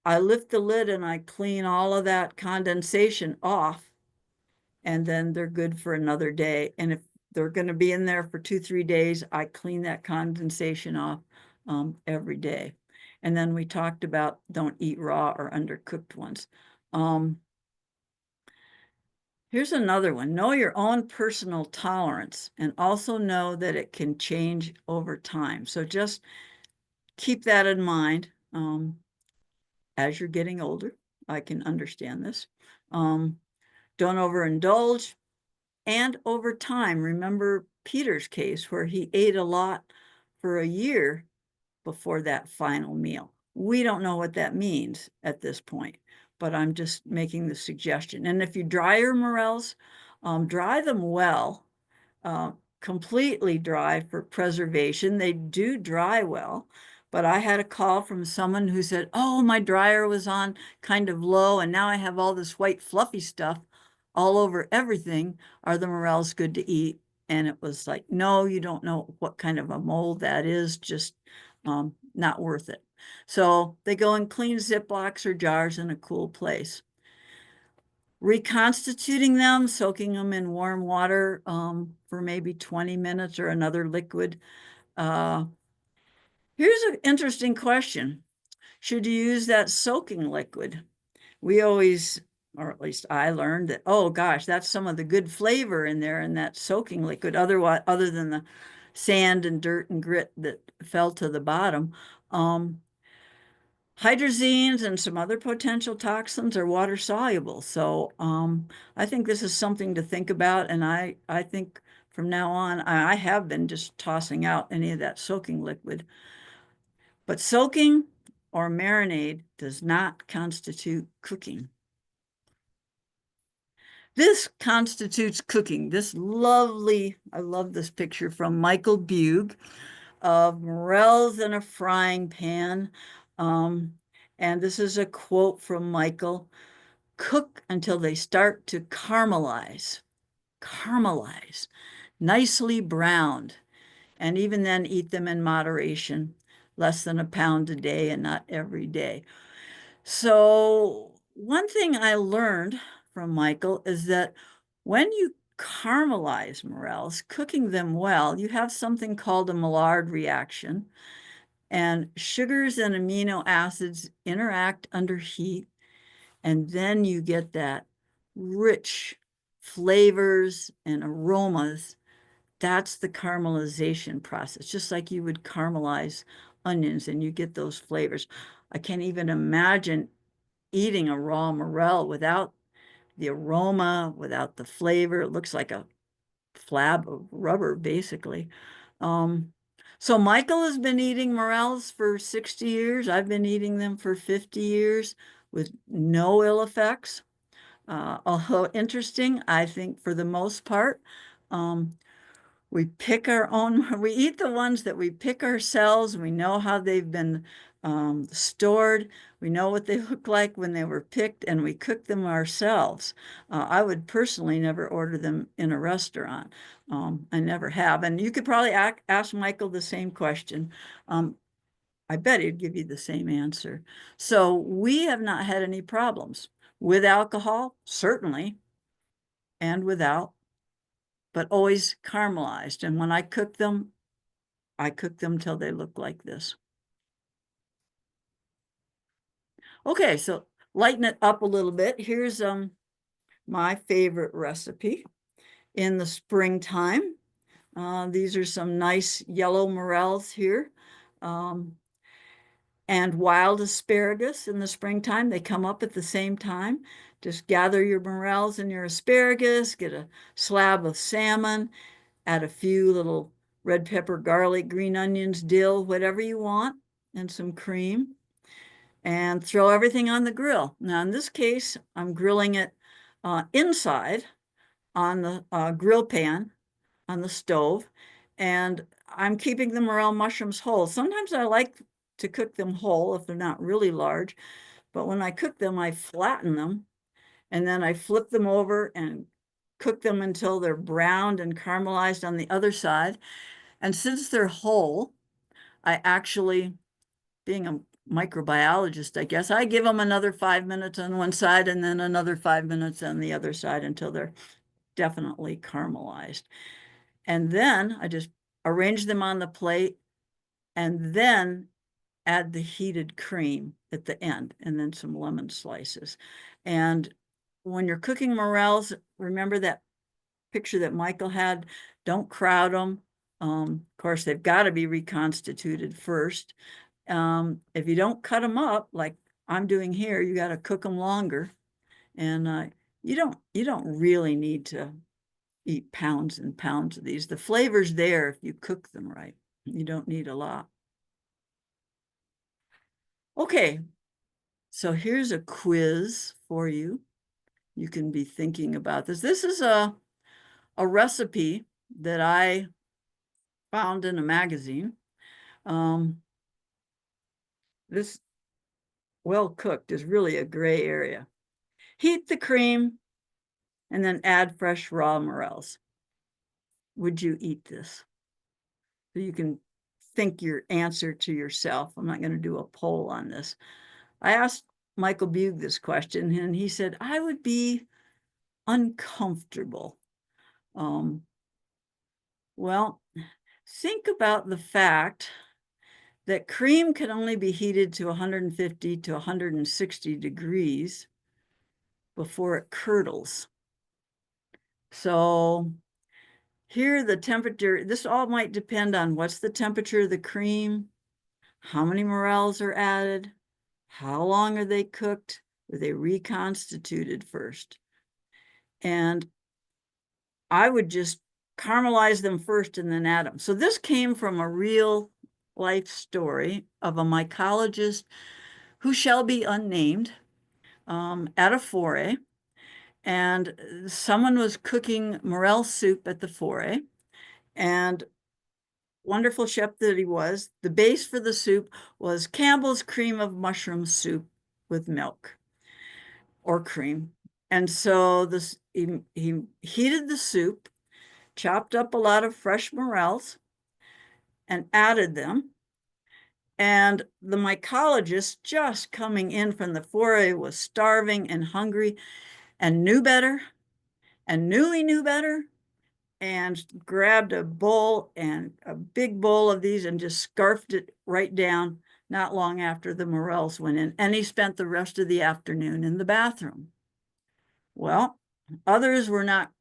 I lift the lid and I clean all of that condensation off, and then they're good for another day. And if they're going to be in there for 2, 3 days, I clean that condensation off every day. And then we talked about don't eat raw or undercooked ones. Here's another one. Know your own personal tolerance and also know that it can change over time. So just keep that in mind as you're getting older. I can understand this. Don't overindulge. And over time, remember Peter's case where he ate a lot for a year before that final meal. We don't know what that means at this point, but I'm just making the suggestion. And if you dry your morels, dry them well, uh, completely dry for preservation. They do dry well, but I had a call from someone who said, oh, my dryer was on kind of low, and now I have all this white fluffy stuff all over everything. Are the morels good to eat? And it was like, no, you don't know what kind of a mold that is, just not worth it. So they go in clean Ziplocs or jars in a cool place. Reconstituting them, soaking them in warm water for maybe 20 minutes or another liquid. Uh, Here's an interesting question. Should you use that soaking liquid? We always, or at least I learned that, oh gosh, that's some of the good flavor in there in that soaking liquid, other than the sand and dirt and grit that fell to the bottom. Hydrazines and some other potential toxins are water soluble. So I think this is something to think about. And I think from now on, I have been just tossing out any of that soaking liquid. But soaking or marinade does not constitute cooking. This constitutes cooking. This lovely, I love this picture from Michael Bugh of morels in a frying pan. And this is a quote from Michael: cook until they start to caramelize, nicely browned, and even then eat them in moderation, less than a pound a day and not every day. So one thing I learned from Michael is that when you caramelize morels, cooking them well, you have something called a Maillard reaction, and sugars and amino acids interact under heat, and then you get that rich flavors and aromas. That's the caramelization process, just like you would caramelize onions and you get those flavors. I can't even imagine eating a raw morel without the aroma, without the flavor. It looks like a flab of rubber, basically. Um, so Michael has been eating morels for 60 years. I've been eating them for 50 years with no ill effects. Although interesting, I think for the most part, um, we pick our own, we eat the ones that we pick ourselves. We know how they've been stored. We know what they look like when they were picked, and we cook them ourselves. I would personally never order them in a restaurant. I never have. And you could probably ask Michael the same question. Um, I bet he'd give you the same answer. So we have not had any problems with alcohol, certainly, and without, but always caramelized. And when I cook them till they look like this. Okay, so lighten it up a little bit. Here's my favorite recipe in the springtime. These are some nice yellow morels here. And wild asparagus in the springtime. They come up at the same time. Just gather your morels and your asparagus, get a slab of salmon, add a few little red pepper, garlic, green onions, dill, whatever you want, and some cream, and throw everything on the grill. Now, in this case, I'm grilling it inside on the grill pan on the stove, and I'm keeping the morel mushrooms whole. Sometimes I like to cook them whole if they're not really large, but when I cook them, I flatten them, and then I flip them over and cook them until they're browned and caramelized on the other side. And since they're whole, I actually, being a microbiologist, I guess, I give them another 5 minutes on one side and then another 5 minutes on the other side until they're definitely caramelized. And then I just arrange them on the plate and then add the heated cream at the end and then some lemon slices. And when you're cooking morels, remember that picture that Michael had? Don't crowd them. Of course, they've got to be reconstituted first. If you don't cut them up like I'm doing here, you got to cook them longer. And you don't really need to eat pounds and pounds of these. The flavor's there if you cook them right. You don't need a lot. Okay, so here's a quiz for you. You can be thinking about this. This is a recipe that I found in a magazine. This well cooked is really a gray area. Heat the cream and then add fresh raw morels. Would you eat this? So you can think your answer to yourself. I'm not going to do a poll on this. I asked Michael Bugh this question, and he said, I would be uncomfortable. Well, think about the fact that cream can only be heated to 150 to 160 degrees before it curdles. So here the temperature, this all might depend on what's the temperature of the cream, how many morels are added, how long are they cooked, were they reconstituted first? And I would just caramelize them first and then add them. So this came from a real life story of a mycologist who shall be unnamed at a foray. And someone was cooking morel soup at the foray. And wonderful chef that he was, the base for the soup was Campbell's cream of mushroom soup with milk or cream. And so he heated the soup, chopped up a lot of fresh morels, and added them. And the mycologist, just coming in from the foray, was starving and hungry and knew better and knew he knew better, and grabbed a bowl, and a big bowl of these, and just scarfed it right down not long after the morels went in. And he spent the rest of the afternoon in the bathroom. Well, others were not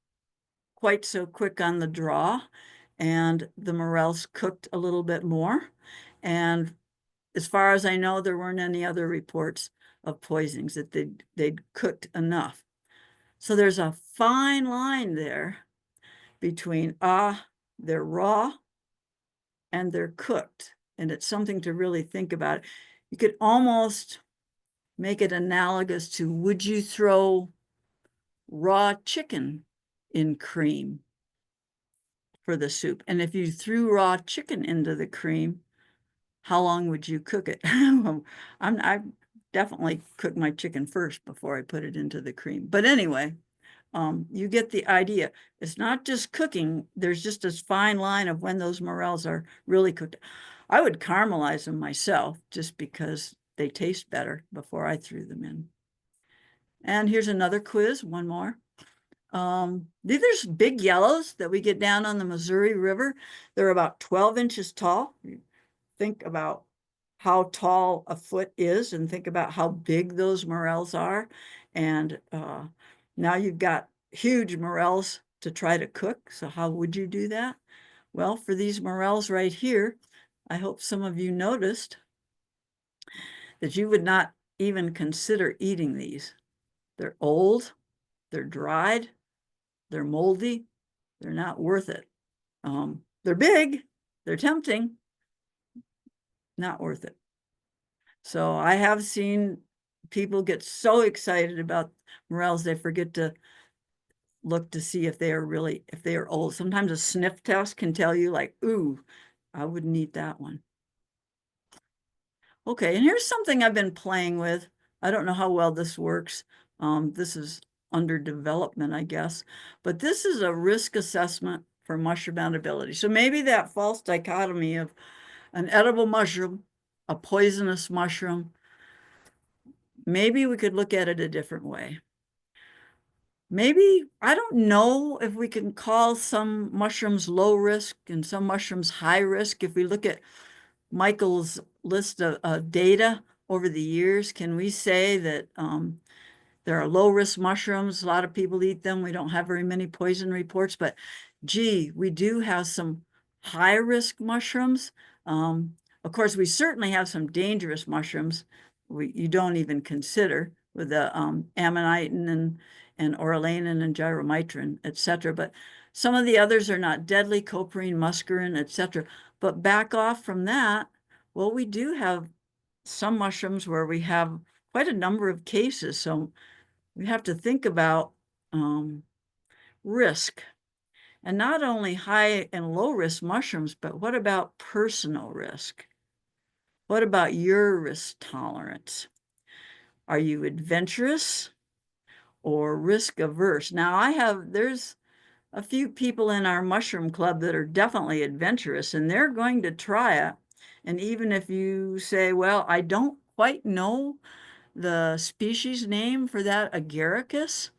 quite so quick on the draw, and the morels cooked a little bit more. And as far as I know, there weren't any other reports of poisonings, that they'd cooked enough. So there's a fine line there between, they're raw and they're cooked. And it's something to really think about. You could almost make it analogous to, would you throw raw chicken in cream for the soup? And if you threw raw chicken into the cream, how long would you cook it? I definitely cook my chicken first before I put it into the cream. But anyway, You get the idea. It's not just cooking. There's just this fine line of when those morels are really cooked. I would caramelize them myself just because they taste better before I threw them in. And here's another quiz, one more. These are big yellows that we get down on the Missouri River. They're about 12 inches tall. Think about how tall a foot is and think about how big those morels are. And now you've got huge morels to try to cook. So how would you do that? Well, for these morels right here, I hope some of you noticed that you would not even consider eating these. They're old, they're dried, they're moldy, they're not worth it. They're big, they're tempting, not worth it. So I have seen people get so excited about morels, they forget to look to see if they are really, if they are old. Sometimes a sniff test can tell you like, ooh, I wouldn't eat that one. Okay, and here's something I've been playing with. I don't know how well this works. This is under development, I guess, but this is a risk assessment for mushroom edibility. So maybe that false dichotomy of an edible mushroom, a poisonous mushroom, maybe we could look at it a different way. Maybe, I don't know if we can call some mushrooms low risk and some mushrooms high risk. If we look at Michael's list of data over the years, can we say that there are low-risk mushrooms? A lot of people eat them. We don't have very many poison reports, but gee, we do have some high-risk mushrooms. Of course, we certainly have some dangerous mushrooms you don't even consider with the amanitin and orelanin and gyromitrin, et cetera. But some of the others are not deadly, coparein, muscarine, et cetera. But back off from that, well, we do have some mushrooms where we have quite a number of cases. So we have to think about risk, and not only high and low risk mushrooms, but what about personal risk? What about your risk tolerance? Are you adventurous or risk averse? Now there's a few people in our mushroom club that are definitely adventurous and they're going to try it. And even if you say, well, I don't quite know the species name for that agaricus,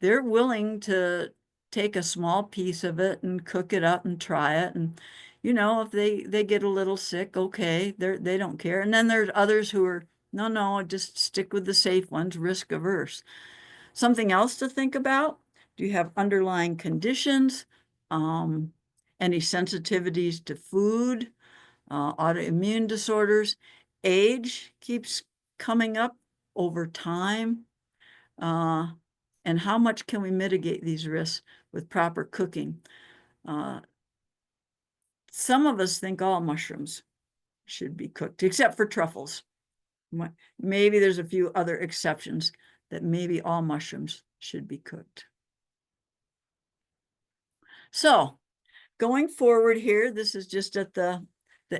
they're willing to take a small piece of it and cook it up and try it. And, if they get a little sick, okay, they don't care. And then there's others who are, no, just stick with the safe ones, risk averse. Something else to think about, do you have underlying conditions? Any sensitivities to food, autoimmune disorders? Age keeps coming up over time. And how much can we mitigate these risks with proper cooking? Some of us think all mushrooms should be cooked, except for truffles. Maybe there's a few other exceptions that maybe all mushrooms should be cooked. So going forward here, this is just at the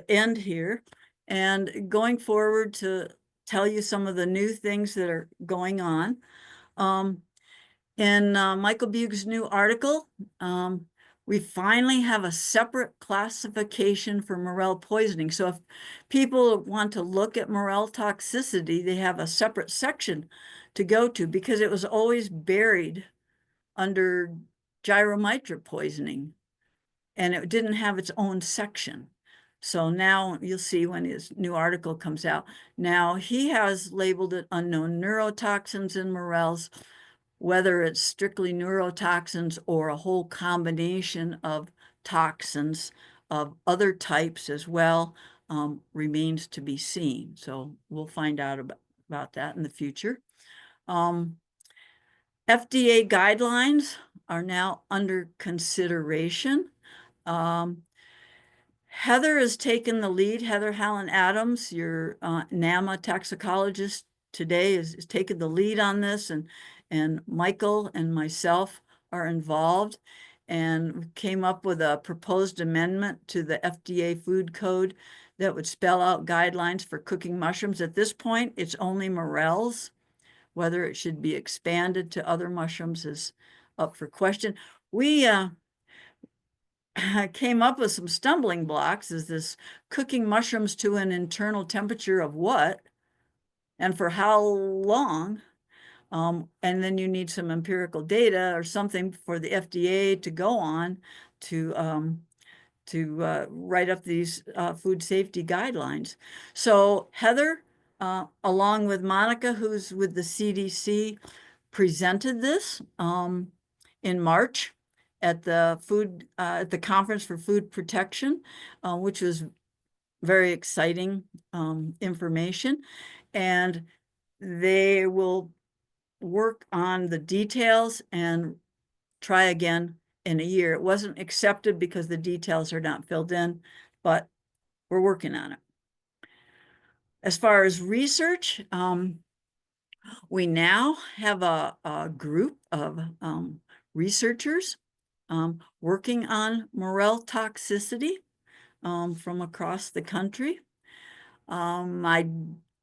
end here, and going forward to tell you some of the new things that are going on. In Michael Bugh's new article, we finally have a separate classification for morel poisoning. So if people want to look at morel toxicity, they have a separate section to go to because it was always buried under gyromitra poisoning and it didn't have its own section. So now you'll see when his new article comes out. Now he has labeled it unknown neurotoxins in morels, whether it's strictly neurotoxins or a whole combination of toxins of other types as well, remains to be seen. So we'll find out about that in the future. FDA guidelines are now under consideration. Heather has taken the lead. Heather Hallen Adams, your NAMA toxicologist today, is taking the lead on this, and Michael and myself are involved and came up with a proposed amendment to the FDA food code that would spell out guidelines for cooking mushrooms. At this point, it's only morels, Whether it should be expanded to other mushrooms is up for question. We came up with some stumbling blocks. Is this cooking mushrooms to an internal temperature of what? And for how long? And then you need some empirical data or something for the FDA to go on to write up these food safety guidelines. So Heather, along with Monica, who's with the CDC, presented this in March at the conference for food protection, which was very exciting information, and they will work on the details and try again in a year. It wasn't accepted because the details are not filled in, but we're working on it. As far as research, we now have a group of researchers working on morel toxicity from across the country. I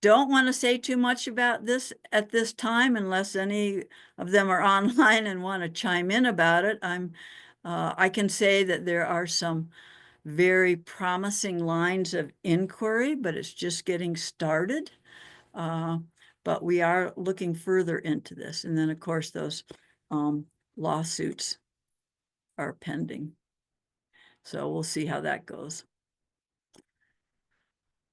don't want to say too much about this at this time unless any of them are online and want to chime in about it. I can say that there are some very promising lines of inquiry, but it's just getting started. But we are looking further into this. And then, of course, those lawsuits are pending. So we'll see how that goes.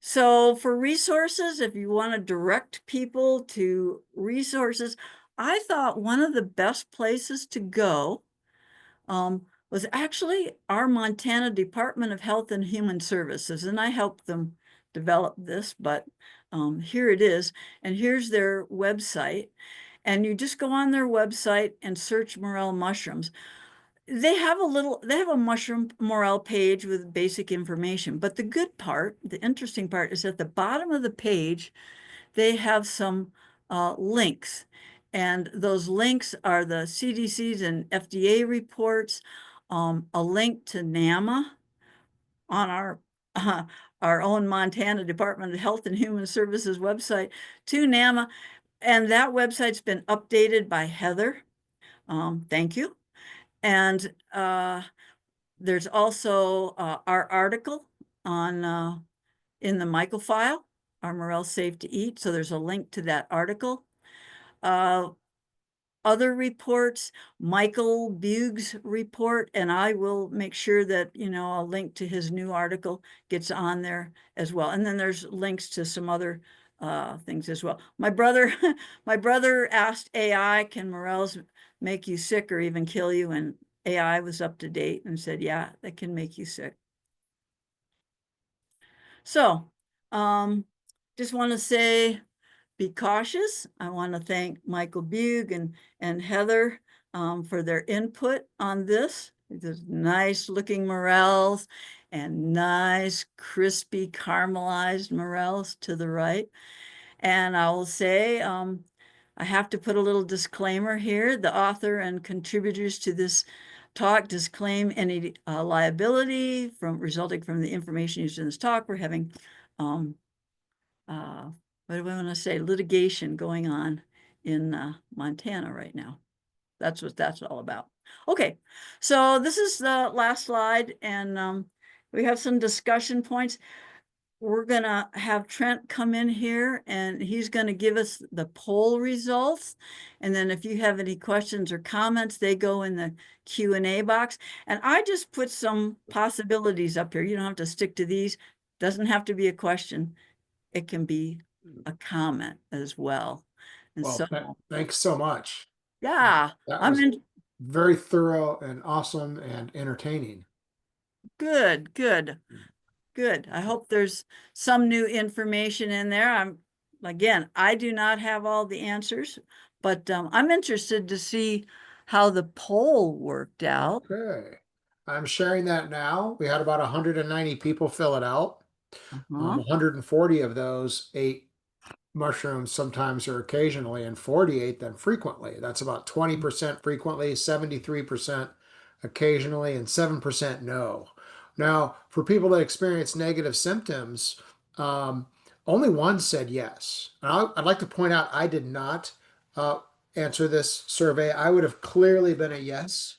So for resources, if you want to direct people to resources, I thought one of the best places to go was actually our Montana Department of Health and Human Services. And I helped them develop this, but here it is. And here's their website. And you just go on their website and search morel mushrooms. They have a mushroom morel page with basic information, but the good part, the interesting part is at the bottom of the page, they have some links. And those links are the CDC's and FDA reports, a link to NAMA on our own Montana Department of Health and Human Services website to NAMA. And that website's been updated by Heather. Thank you. And there's also our article on in the microfile, Are Morels Safe to Eat? So there's a link to that article. Other reports, Michael Buge's report, and I will make sure that, a link to his new article gets on there as well. And then there's links to some other things as well. My brother, my brother asked AI, can morels make you sick or even kill you? And AI was up to date and said, yeah, that can make you sick. So just want to say, be cautious. I want to thank Michael Buge and Heather for their input on this. There's nice looking morels and nice crispy caramelized morels to the right. And I will say, I have to put a little disclaimer here. The author and contributors to this talk disclaim any liability resulting from the information used in this talk. We're having what do I want to say, litigation going on in Montana right now. That's what that's all about. Okay, so this is the last slide, and we have some discussion points. We're gonna have Trent come in here, and he's gonna give us the poll results. And then if you have any questions or comments, they go in the Q&A box. And I just put some possibilities up here. You don't have to stick to these. Doesn't have to be a question. It can be a comment as well. And Well, so, thanks so much. yeah, That I'm was in. very thorough and awesome and entertaining. Good, good, good. I hope there's some new information in there. Again, I do not have all the answers, but I'm interested to see how the poll worked out. Okay. I'm sharing that now. We had about 190 people fill it out. Uh-huh. 140 of those ate mushrooms sometimes or occasionally, and 48 then frequently. That's about 20% frequently, 73% occasionally, and 7% no. Now, for people that experience negative symptoms, only one said yes. And I'd like to point out I did not uh, answer this survey, I would have clearly been a yes,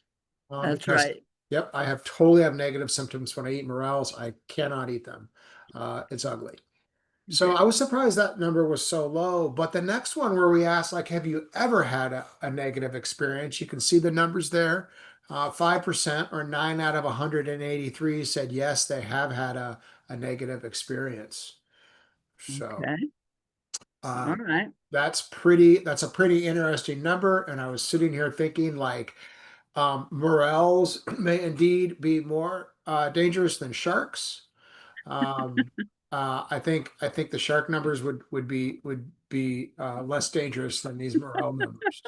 That's because, right. yep, I have totally have negative symptoms when I eat morels. I cannot eat them. It's ugly. So Okay. I was surprised that number was so low. But the next one where we asked, like, have you ever had a negative experience? You can see the numbers there. 5% or 9 out of 183 said yes, they have had a negative experience. So Okay. All um, right. that's a pretty interesting number. And I was sitting here thinking, like, morels may indeed be more dangerous than sharks. Um, I think the shark numbers would be less dangerous than these morel numbers.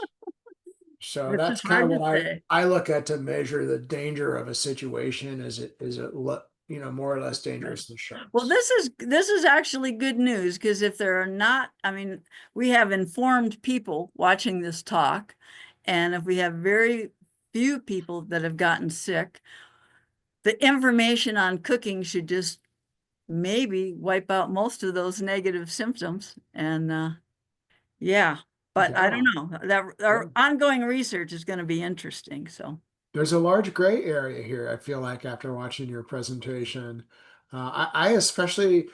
So It's that's kind of hard to what say. I look at to measure the danger of a situation. Is it more or less Right. dangerous than Well, sharks? this is actually good news because if there are not, I mean, we have informed people watching this talk, and if we have very few people that have gotten sick, the information on cooking should just maybe wipe out most of those negative symptoms. And yeah, but I don't Yeah. know. That our ongoing research is going to be interesting. So, There's a large gray area here, I feel like, after watching your presentation. I especially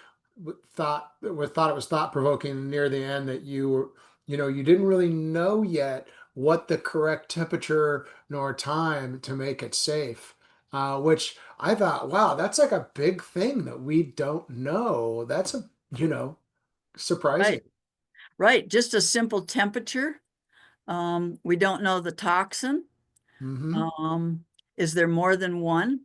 thought it was thought provoking near the end that you didn't really know yet what the correct temperature nor time to make it safe. Which I thought, wow, that's like a big thing that we don't know. That's surprising. right, right. Just a simple temperature. We don't know the toxin. Hmm. Um, is there more than one?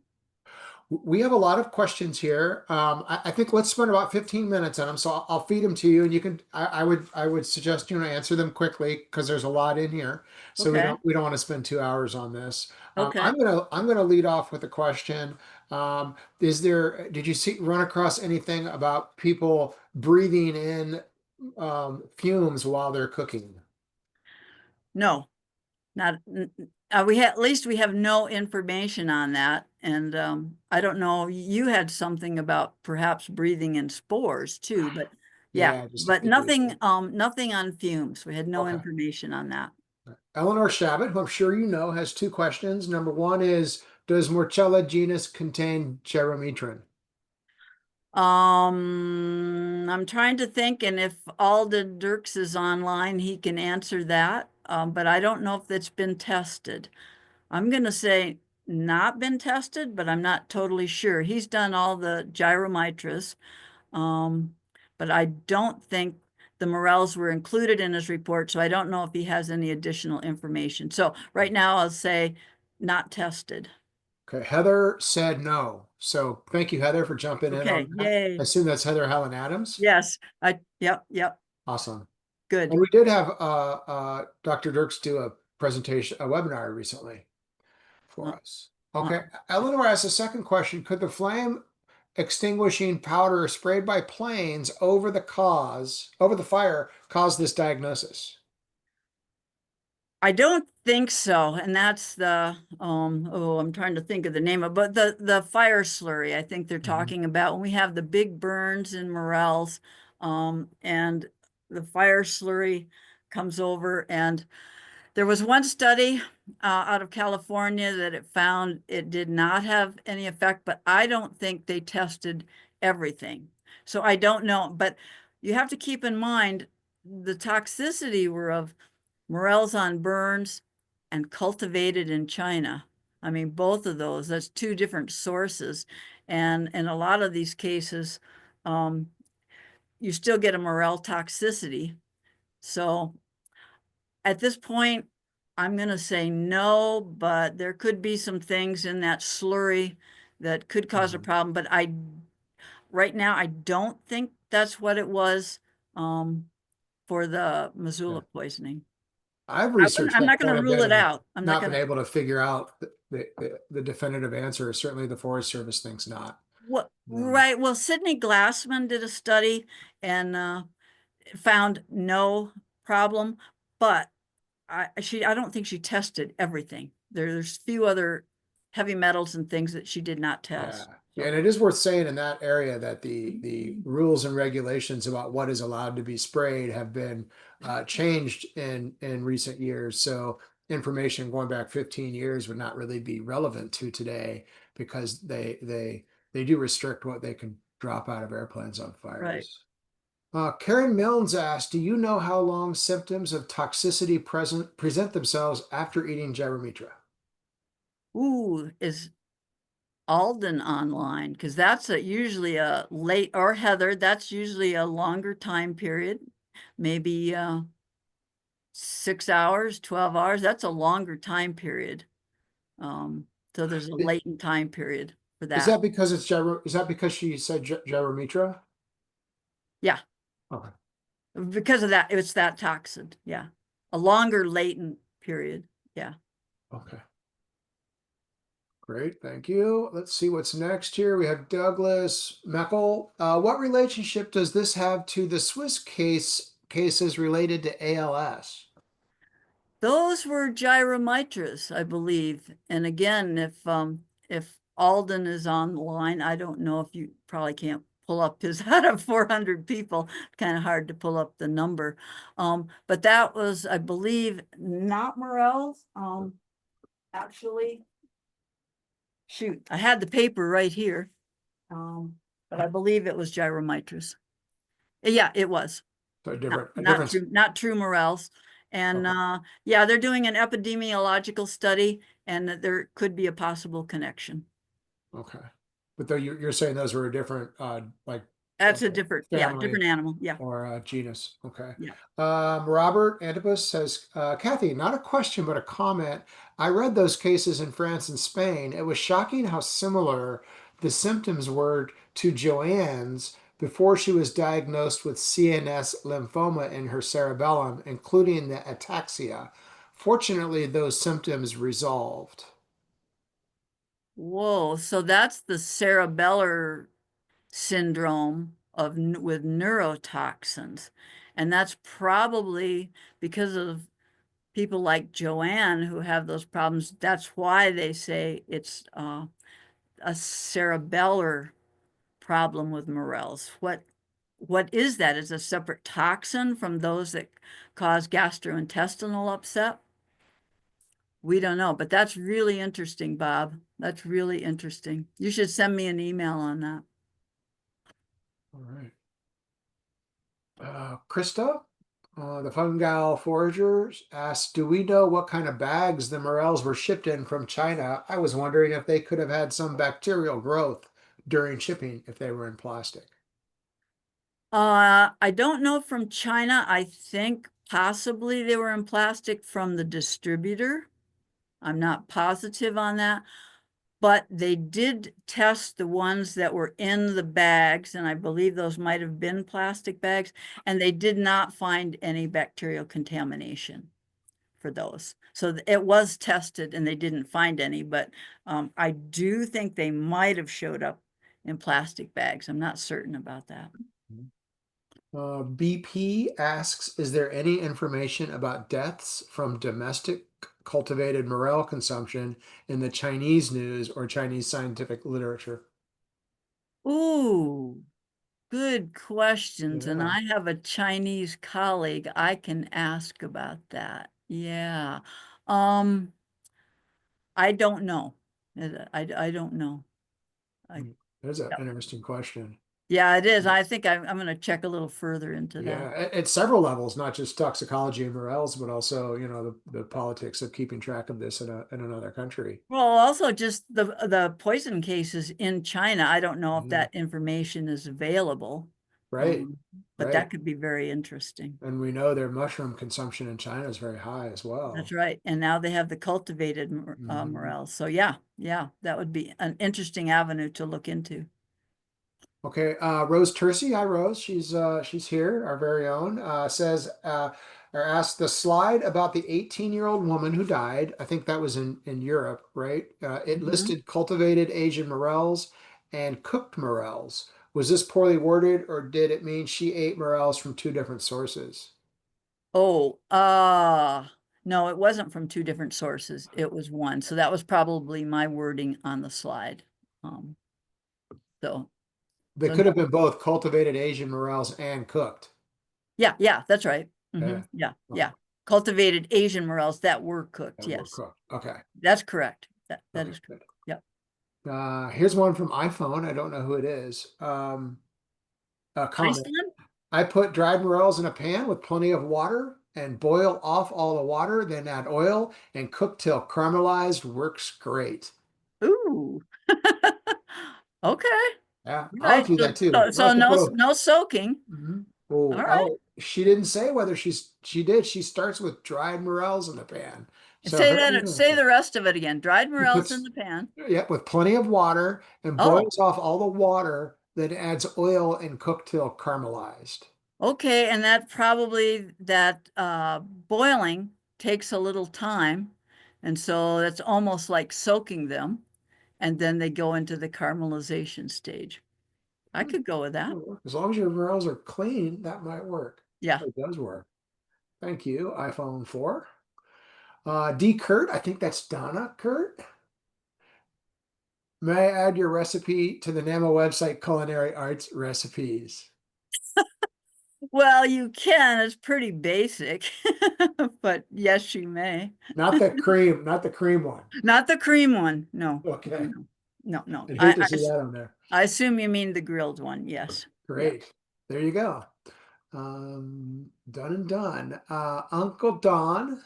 We have a lot of questions here. I think let's spend about 15 minutes on them. So I'll feed them to you, and you can. I would suggest answer them quickly because there's a lot in here. So we Okay. don't want to spend 2 hours on this. Okay. I'm gonna lead off with a question. Did you run across anything about people breathing in fumes while they're cooking? No, not, we had, at least we have no information on that. And I don't know, you had something about perhaps breathing in spores too, but yeah, Yeah, just a but few people. nothing on fumes. We had no Okay. information on that. Eleanor Shabbat, who I'm sure you know, has two questions. Number one is, does Morchella genus contain gerometrin? I'm trying to think, and if Alden Dirks is online, he can answer that. But I don't know if that's been tested. I'm gonna say not been tested, but I'm not totally sure. He's done all the gyromitras, um, but I don't think the morels were included in his report, so I don't know if he has any additional information. So right now I'll say not tested. Okay, Heather said no. So thank you, Heather, for jumping in Okay, on that. I yay. assume that's Heather Helen Adams. Yes, yep, Awesome. good. And we did have Dr. Dirks do a presentation, a webinar recently Uh, for us. uh, Okay, Eleanor asked a second question. Could the flame extinguishing powder sprayed by planes over the fire cause this diagnosis? I don't think so, and that's the oh, I'm trying to think of the name of, but the fire slurry. I think they're Mhm. talking about when we have the big burns in morels, and the fire slurry comes over. And there was one study out of California that it found it did not have any effect, but I don't think they tested everything, so I don't know. But you have to keep in mind the toxicity were of morels on burns and cultivated in China. I mean, both of those, that's two different sources. And in a lot of these cases, um, you still get a morel toxicity. So at this point, I'm going to say no, but there could be some things in that slurry that could cause a Mhm. problem. But right now, I don't think that's what it was um, for the Yeah. Missoula poisoning. I've researched I'm that not going quite to a rule bit it and out. I'm not not going been to. able to figure out the definitive answer. Certainly, the Forest Service thinks not. Well, Um, right. Well, Sidney Glassman did a study and found no problem, but I don't think she tested everything. There's few other heavy metals and things that she did not yeah. test. Yeah, So, and it is worth saying in that area that the rules and regulations about what is allowed to be sprayed have been changed in recent years. So information going back 15 years would not really be relevant to today because they do restrict what they can drop out of airplanes on right. fires. Karen Milnes asked, "Do you know how long symptoms of toxicity present themselves after eating gyrometra?" Ooh, is Alden online? Because that's usually a late, or Heather, that's usually a longer time period, maybe 6 hours, 12 hours. That's a longer time period. Um, so there's a I- latent time period for Is that. that because it's gyro? Is that because she said gyrometra? Yeah, Okay. because of that, it's that toxin. Yeah, a longer latent period. Yeah. Okay. Great. Thank you. Let's see what's next here. We have Douglas Meckel. What relationship does this have to the Swiss cases related to ALS? Those were gyromitras, I believe. And again, if Alden is on the line, I don't know if you probably can't pull up his out of 400 people. Kind of hard to pull up the number. But that was, I believe, not Morels. Actually, shoot, I had the paper right here. But I believe it was gyromitras. Yeah, it was. So No, a difference. not true morels. And Okay. yeah, they're doing an epidemiological study and that there could be a possible connection. Okay. But though you're saying those were a different, like uh, That's a different, yeah, family different animal. Yeah, or genus. Okay. yeah. Robert Antipus says, Kathy, not a question, but a comment. I read those cases in France and Spain. It was shocking how similar the symptoms were to Joanne's before she was diagnosed with CNS lymphoma in her cerebellum, including the ataxia. Fortunately, those symptoms resolved. Whoa, so that's the cerebellar syndrome of with neurotoxins. And that's probably because of people like Joanne who have those problems. That's why they say it's a cerebellar problem with morels. What is that? Is a separate toxin from those that cause gastrointestinal upset? We don't know, but that's really interesting, Bob. That's really interesting. You should send me an email on that. All right. Krista, the fungal foragers asked, "Do we know what kind of bags the morels were shipped in from China? I was wondering if they could have had some bacterial growth during shipping if they were in plastic." I don't know from China. I think possibly they were in plastic from the distributor. I'm not positive on that. But they did test the ones that were in the bags, and I believe those might have been plastic bags, and they did not find any bacterial contamination for those. So it was tested and they didn't find any, but I do think they might have showed up in plastic bags. I'm not certain about that. BP asks, "Is there any information about deaths from domestic cultivated morel consumption in the Chinese news or Chinese scientific literature?" Ooh, good questions. And Yeah. I have a Chinese colleague I can ask about that. Yeah. Um, I don't know. I don't know. I, There's an yeah, interesting question. yeah, it is. I think I'm going to check a little further into that. Yeah, at several levels, not just toxicology and morels, but also, the politics of keeping track of this in another country. Well, also just the poison cases in China. I don't know if Mhm. that information is available, Right, um, but right. that could be very interesting. And we know their mushroom consumption in China is very high as That's well. right. And now they have the cultivated Mhm. morels. So yeah, yeah, that would be an interesting avenue to look into. Okay, Rose Tercy, hi Rose. She's here, our very own. Says or asked the slide about the 18-year-old woman who died. I think that was in Europe, right? It Mhm. listed cultivated Asian morels and cooked morels. Was this poorly worded, or did it mean she ate morels from two different sources? Oh, no, it wasn't from two different sources. It was one. So that was probably my wording on the slide. Um, So, They so could have no, been both cultivated Asian morels and cooked. yeah, yeah, that's right. Yeah. Yeah, Okay. yeah. Cultivated Asian morels that were cooked. And were Yes, cooked. Okay. that's correct. That Okay. is correct. Good. Yep. Here's one from iPhone. I don't know who it is. A comment. Iceland? I put dried morels in a pan with plenty of water and boil off all the water, then add oil and cook till caramelized. Works great. Ooh. Okay. Yeah, All I'll right. do So, that too. so, I like so to put no, a. no soaking. Mhm. All Oh, right. oh, she didn't say whether she did. She starts with dried morels in the pan. And So her say answer. the rest of it again. Dried She morels in puts, the pan. yeah, with plenty of water and Oh, boils off all the water, then adds oil and cook till caramelized. okay. And that probably that boiling takes a little time. And so that's almost like soaking them. And then they go into the caramelization stage. I could go with that. As long as your morels are clean, that might work. Yeah. It does work. Thank you, iPhone 4. D. Kurt, I think that's Donna Kurt. May I add your recipe to the NAMA website, Culinary Arts Recipes? Well, you can. It's pretty basic, but yes, you may. Not the cream one. Not the cream one. No, Okay. no, no, no. I'd hate to see that on there. I assume you mean the grilled one. Yes. Yeah. Great. There you go. Done and done. Uncle Don,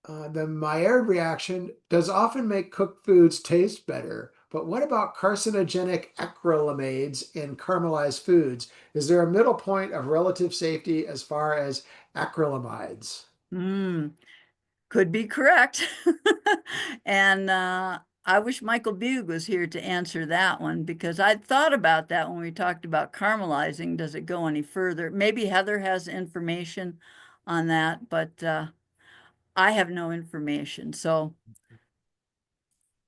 the Maillard reaction does often make cooked foods taste better, but what about carcinogenic acrylamides in caramelized foods? Is there a middle point of relative safety as far as acrylamides? Mm, could be correct. And I wish Michael Bugh was here to answer that one because I thought about that when we talked about caramelizing. Does it go any further? Maybe Heather has information on that, but I have no information. So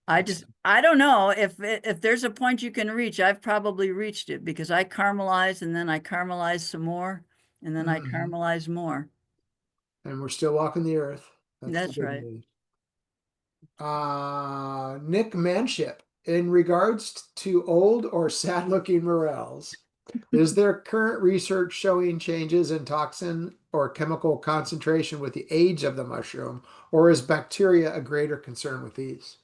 That's I don't know if there's a point you can reach. I've probably reached it because I caramelize and then I caramelize some more and then I Mhm. caramelize more. And we're still walking the earth. That's the That's good right. news. Nick Manship, in regards to old or sad looking morels, is there current research showing changes in toxin or chemical concentration with the age of the mushroom, or is bacteria a greater concern with these?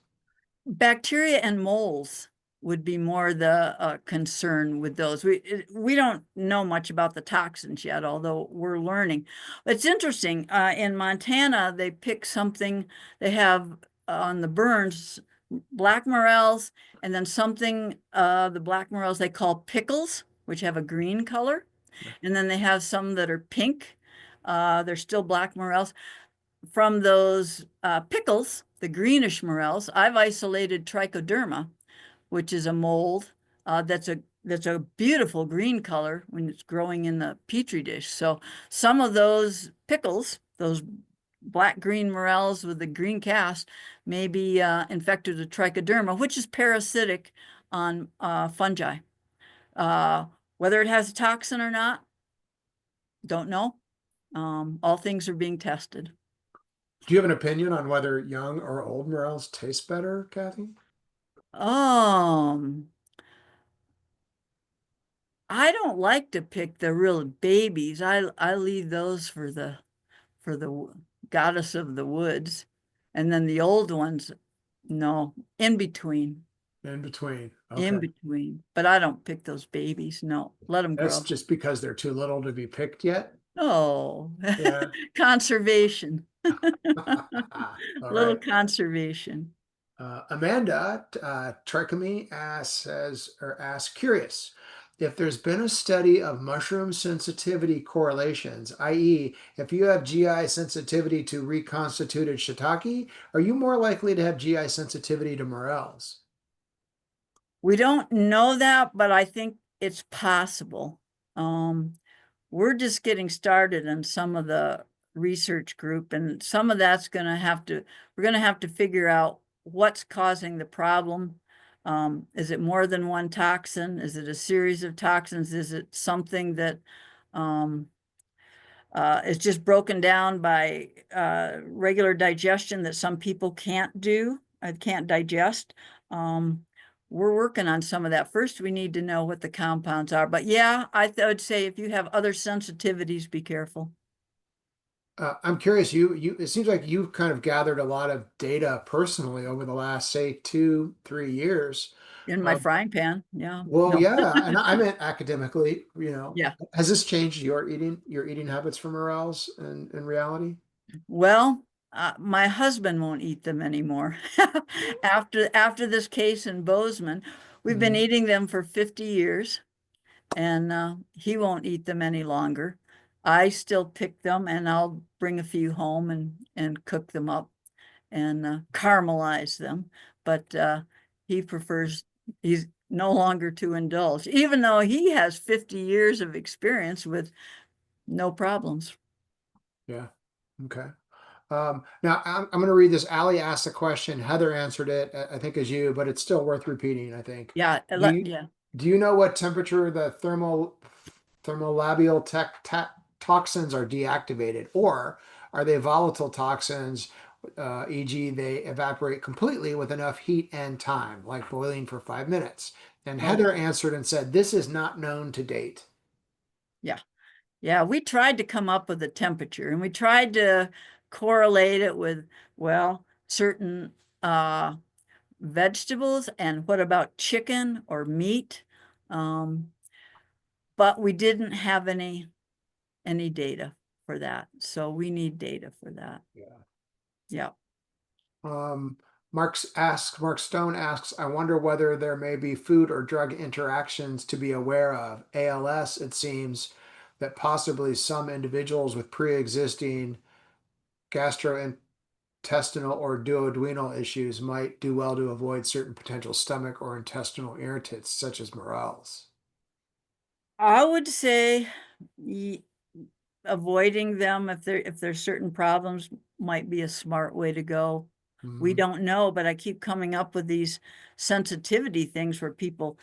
Bacteria and moles would be more the concern with those. We don't know much about the toxins yet, although we're learning. It's interesting. In Montana, they pick something. They have on the burns black morels, and then something the black morels they call pickles, which have a green color, and then they have some that are pink. They're still black morels from those pickles, the greenish morels, I've isolated trichoderma, which is a mold that's a beautiful green color when it's growing in the petri dish. So some of those pickles, those black green morels with the green cast, may be infected with trichoderma, which is parasitic on fungi. Uh, Whether it has a toxin or not, don't know. All things are being tested. Do you have an opinion on whether young or old morels taste better, Kathy? Um, I don't like to pick the real babies. I leave those for the goddess of the woods, and then the old ones, no, in between, In between. in Okay. between. But I don't pick those babies. No, let them That's grow. just because they're too little to be picked yet. Oh, Yeah. conservation, All little right. conservation. Amanda Trichomy asks, curious if there's been a study of mushroom sensitivity correlations, i.e., if you have GI sensitivity to reconstituted shiitake, are you more likely to have GI sensitivity to morels? We don't know that, but I think it's possible. Um, we're just getting started in some of the research group, and some of that's going to have to, we're going to have to figure out what's causing the problem. Is it more than one toxin? Is it a series of toxins? Is it something that um, is just broken down by regular digestion that some people can't do, can't digest? Um, we're working on some of that. First, we need to know what the compounds are. But yeah, would say if you have other sensitivities, be careful. I'm curious, it seems like you've kind of gathered a lot of data personally over the last, say, 2, 3 years. In my Uh, frying pan. Yeah. well, No. yeah, and I meant academically, Yeah. has this changed your eating habits for morels in reality? Well, my husband won't eat them anymore. After this case in Bozeman, we've been Mhm. eating them for 50 years, and he won't eat them any longer. I still pick them, and I'll bring a few home and cook them up and caramelize them. But he prefers, he's no longer to indulge, even though he has 50 years of experience with no problems. Yeah. Okay. Now I'm going to read this. Allie asked a question. Heather answered it, I think, as you, but it's still worth repeating, I think. Yeah, Do you yeah. do you know what temperature the thermolabial toxins are deactivated, or are they volatile toxins, e.g., they evaporate completely with enough heat and time, like boiling for 5 minutes? And Oh, Heather answered and said, "This is not known to date." yeah. Yeah, we tried to come up with a temperature and we tried to correlate it with, well, certain vegetables and what about chicken or meat? Um, but we didn't have any data for that. So we need data for that. Yeah. Yeah. Um, Mark Stone asks, I wonder whether there may be food or drug interactions to be aware of. ALS, it seems that possibly some individuals with pre-existing gastrointestinal or duodenal issues might do well to avoid certain potential stomach or intestinal irritants, such as morels. I would say avoiding them if there's certain problems might be a smart way to go. We Mhm. don't know, but I keep coming up with these sensitivity things where people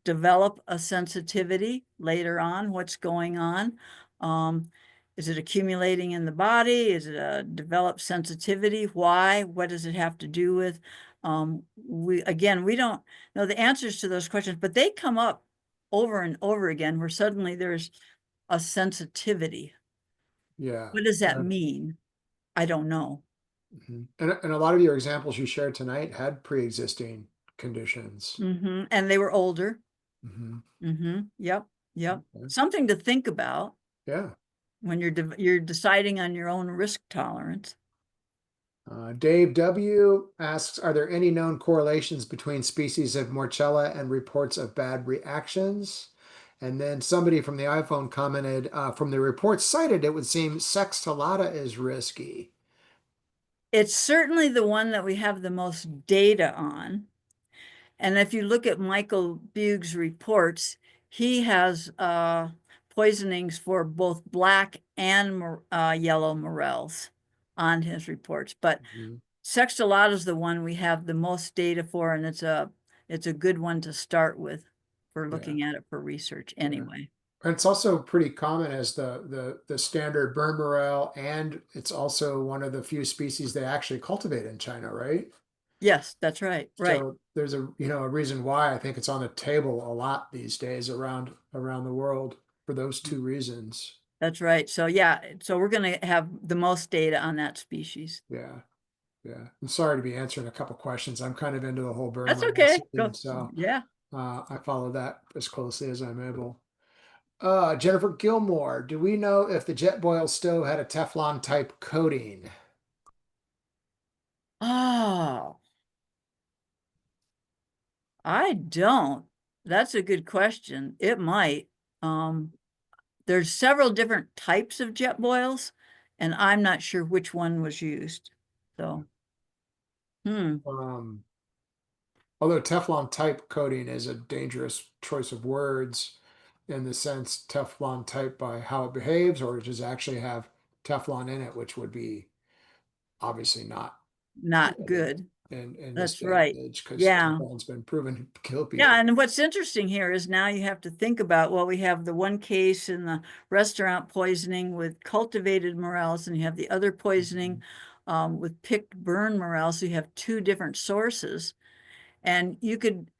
develop a sensitivity later on, what's going on. Um, is it accumulating in the body? Is it a developed sensitivity? Why? What does it have to do with? We don't know the answers to those questions, but they come up over and over again where suddenly there's a sensitivity. Yeah. What does that And, mean? I don't know. and a lot of your examples you shared tonight had pre-existing conditions. And they were older. Mhm. Yep. Yep. Okay. Something to think about Yeah. when you're deciding on your own risk tolerance. Dave W. asks, are there any known correlations between species of Morchella and reports of bad reactions? And then somebody from the iPhone commented, from the reports cited, it would seem sextolata is risky. It's certainly the one that we have the most data on. And if you look at Michael Bugh's reports, he has poisonings for both black and yellow morels on his reports. But Mhm. Sextolata is the one we have the most data for, and it's a good one to start with for Yeah, looking at it for research yeah. anyway. And it's also pretty common as the standard burn morel, and it's also one of the few species they actually cultivate in China, right? Yes, that's right. Right. So there's a reason why I think it's on the table a lot these days around the world for those two reasons. That's right. So yeah, so we're going to have the most data on that species. Yeah, yeah. I'm sorry to be answering a couple questions. I'm kind of into the whole burn That's morale okay. scene, Go. so Yeah. I follow that as closely as I'm able. Jennifer Gilmore, do we know if the jet boil stove had a Teflon type coating? Oh, I don't. That's a good question. It might. Um, there's several different types of jet boils, and I'm not sure which one was used. So, hmm, Um, Although Teflon type coating is a dangerous choice of words in the sense Teflon type by how it behaves, or does it actually have Teflon in it, which would be obviously not not good good. in this That's day and right. age because Yeah. Teflon's been proven to kill Yeah, people. and what's interesting here is now you have to think about, well, we have the one case in the restaurant poisoning with cultivated morels, and you have the other poisoning Mhm. with picked burn morels. So you have two different sources. And you could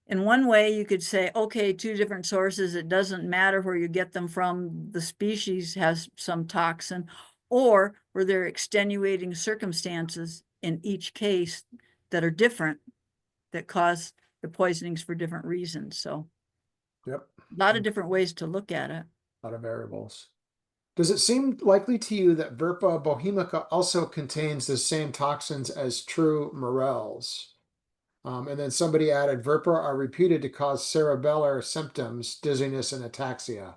in one way, you could say, okay, two different sources. It doesn't matter where you get them from. The species has some toxin, or were there extenuating circumstances in each case that are different that cause the poisonings for different reasons. So Yep. a lot A of different ways to look at it. lot of variables. Does it seem likely to you that Verpa bohemica also contains the same toxins as true morels? And then somebody added, Verpa are reputed to cause cerebellar symptoms, dizziness, and ataxia.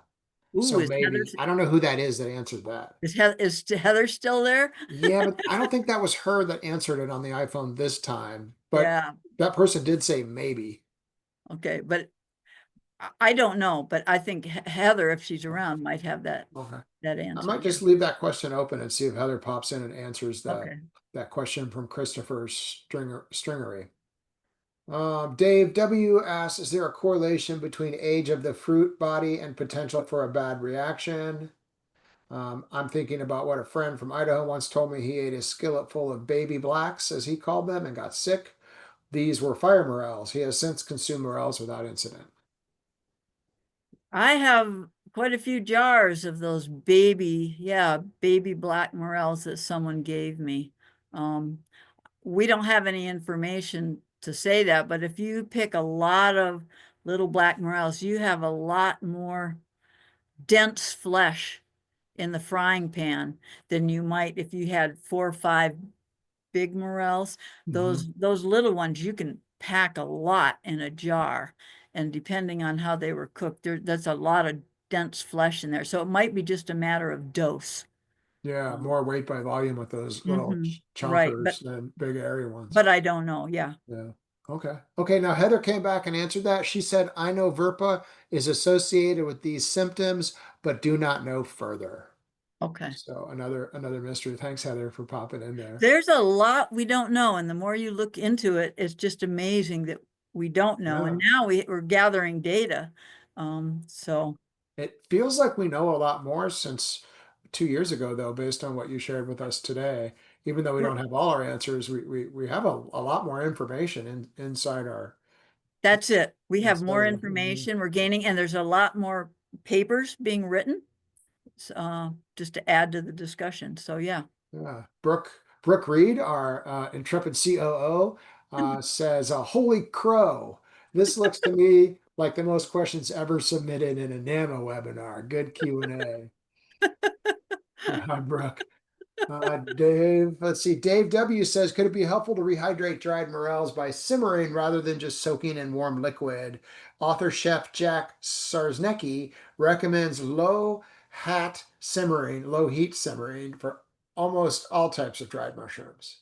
Ooh, So maybe, I don't know who that is that answered that. Is Heather still there? Yeah, but I don't think that was her that answered it on the iPhone this time. But Yeah. that person did say maybe. Okay. But I don't know, but I think Heather, if she's around, might have Okay. that I answer. might Yeah. just leave that question open and see if Heather pops in and answers Okay. that question from Christopher Stringery. Dave W asks, is there a correlation between age of the fruit body and potential for a bad reaction? I'm thinking about what a friend from Idaho once told me. He ate a skillet full of baby blacks, as he called them, and got sick. These were fire morels. He has since consumed morels without incident. I have quite a few jars of those baby black morels that someone gave me. Um, we don't have any information to say that, but if you pick a lot of little black morels, you have a lot more dense flesh in the frying pan than you might if you had 4 or 5 big morels. Hmm. Those little ones you can pack a lot in a jar, and depending on how they were cooked, that's a lot of dense flesh in there. So it might be just a matter of dose. Yeah, more weight by volume with those little Right, chunkers than big airy ones. but I don't know. Yeah. Yeah. Okay. Okay. Now Heather came back and answered that. She said, I know Verpa is associated with these symptoms, but do not know further. Okay. So another mystery. Thanks, Heather, for popping in there. There's a lot we don't know, and the more you look into it, it's just amazing that we don't know. And Yeah. now we're gathering data. So It feels like we know a lot more since 2 years ago, though, based on what you shared with us today. Even though we don't have all our answers, we have a lot more information inside our that's it. We have inside more of it. information we're gaining, and there's a lot more papers being written, just to add to the discussion. So yeah. Yeah. Brooke Reed, our intrepid COO, says, "Holy crow! This looks to me like the most questions ever submitted in a NAMA webinar. Good Q&A." Hi, Brooke. Dave, let's see. Dave W says, could it be helpful to rehydrate dried morels by simmering rather than just soaking in warm liquid? Author chef Jack Sarznicki recommends low heat simmering for almost all types of dried mushrooms.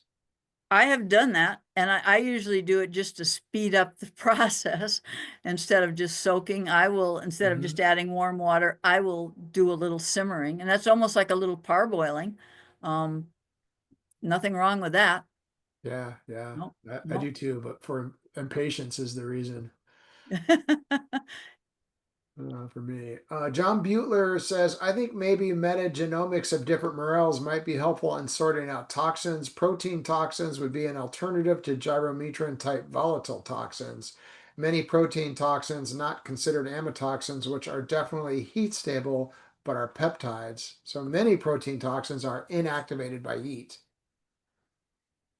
I have done that, and I usually do it just to speed up the process instead of just soaking. Instead of Hmm. just adding warm water, I will do a little simmering, and that's almost like a little parboiling. Um, Nothing wrong with that. Yeah, yeah, No, I no. do too, but for impatience is the reason. For me. John Butler says, I think maybe metagenomics of different morels might be helpful in sorting out toxins. Protein toxins would be an alternative to gyrometrin type volatile toxins. Many protein toxins, not considered amatoxins, which are definitely heat stable but are peptides. So many protein toxins are inactivated by heat.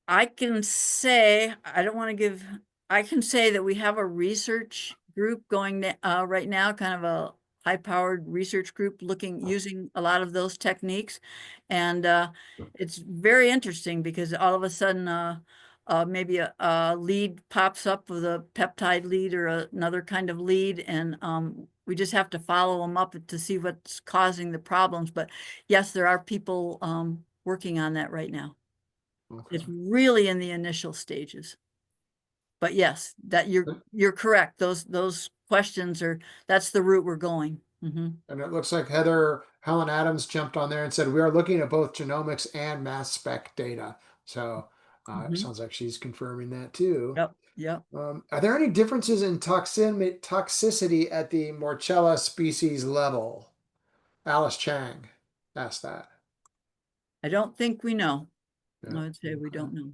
I can say, I don't want to give, I can say that we have a research group going right now, kind of a high-powered research group using a lot of those techniques. And it's very interesting because all of a sudden, maybe a lead pops up with a peptide lead or another kind of lead. And we just have to follow them up to see what's causing the problems. But yes, there are people working on that right now. Okay. It's really in the initial stages. But yes, that you're correct. Those questions that's the route we're going. And it looks like Helen Adams jumped on there and said, we are looking at both genomics and mass spec data. So it Hmm. sounds like she's confirming that too. Yep, yep. Are there any differences in toxicity at the Morchella species level? Alice Chang asked that. I don't think we know. Yeah. I would say we Okay. don't know.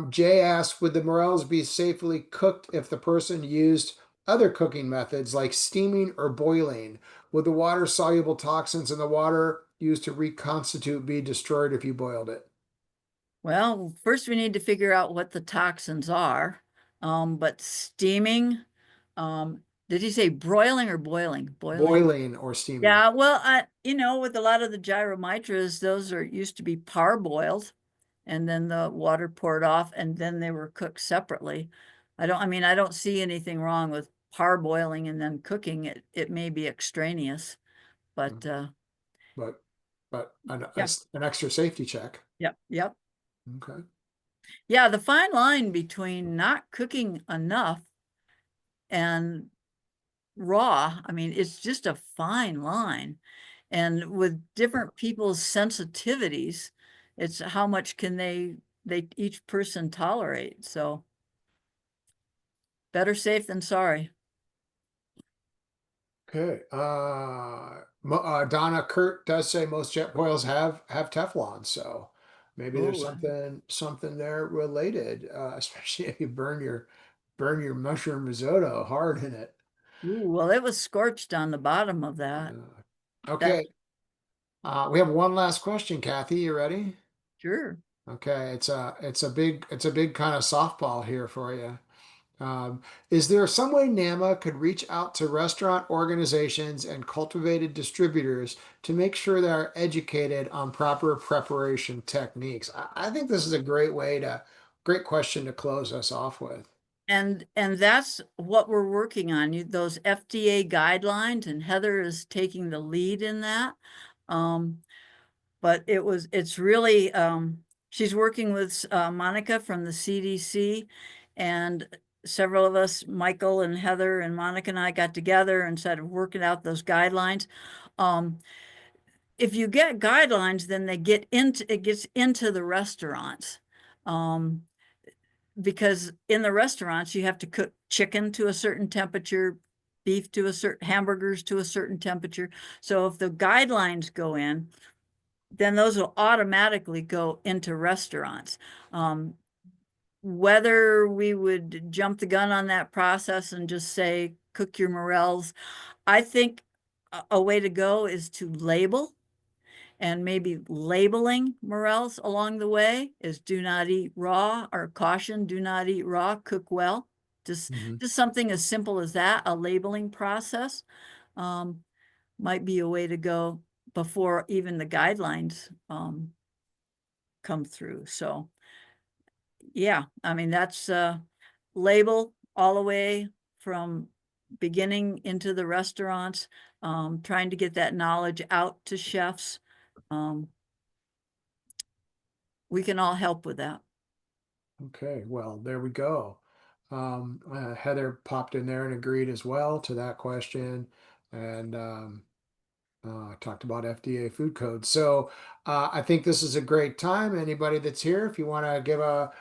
Jay asks, would the morels be safely cooked if the person used other cooking methods like steaming or boiling? Would the water soluble toxins in the water used to reconstitute be destroyed if you boiled it? Well, first we need to figure out what the toxins are. But steaming, did he say broiling or boiling? Boiling. Boiling or steaming? Yeah, well, with a lot of the gyromitras, those are used to be parboiled and then the water poured off and then they were cooked separately. I don't see anything wrong with parboiling and then cooking it. It may be extraneous, but But but yeah, an extra safety check. yep, yep. Okay. Yeah, the fine line between not cooking enough and raw, it's just a fine line. And with different people's sensitivities, it's how much can they each person tolerate. So better safe than sorry. Okay. Donna Kurt does say most jet boils have Teflon, so maybe there's Oh, something there related, especially if you burn your mushroom risotto hard in it. ooh, well, it was scorched on the bottom of that. Uh, That okay. We have one last question, Kathy. You ready? sure. Okay. It's a big kind of softball here for you. Is there some way NAMA could reach out to restaurant organizations and cultivated distributors to make sure they are educated on proper preparation techniques? I think this is a great question to close us off with. And that's what we're working on. Those FDA guidelines, and Heather is taking the lead in that. Um, but it's really she's working with Monica from the CDC, and several of us, Michael and Heather and Monica and I, got together and started working out those guidelines. Um, if you get guidelines, then it gets into the restaurants. Um, because in the restaurants you have to cook chicken to a certain temperature, beef to a certain, hamburgers to a certain temperature. So if the guidelines go in, then those will automatically go into restaurants. Um, whether we would jump the gun on that process and just say cook your morels, I think a way to go is to label, and maybe labeling morels along the way is do not eat raw, or caution, do not eat raw, cook well. Just Mhm. just something as simple as that, a labeling process um, might be a way to go before even the guidelines come through. So yeah, that's label all the way from beginning into the restaurants, trying to get that knowledge out to chefs. Um, we can all help with that. Okay, well, there we go. Heather popped in there and agreed as well to that question. And talked about FDA food codes. So I think this is a great time. Anybody that's here, if you want to give a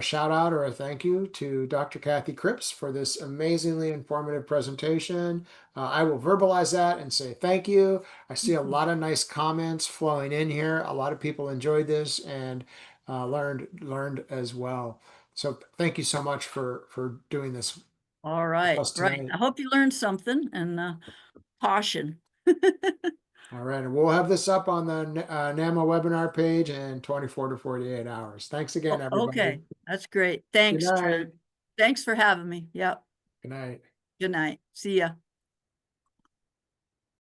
shout out or a thank you to Dr. Kathy Cripps for this amazingly informative presentation, I will verbalize that and say thank you. I see a lot of nice comments flowing in here. A lot of people enjoyed this and learned as well. So thank you so much for doing this All with right, us right. tonight. I hope you learned something, and caution. All right, and we'll have this up on the NAMA webinar page in 24 to 48 hours. Thanks again, everybody. Okay, that's great. Good Thanks, night. Trent. Thanks for having me. Yep. Good night. Good night. See ya.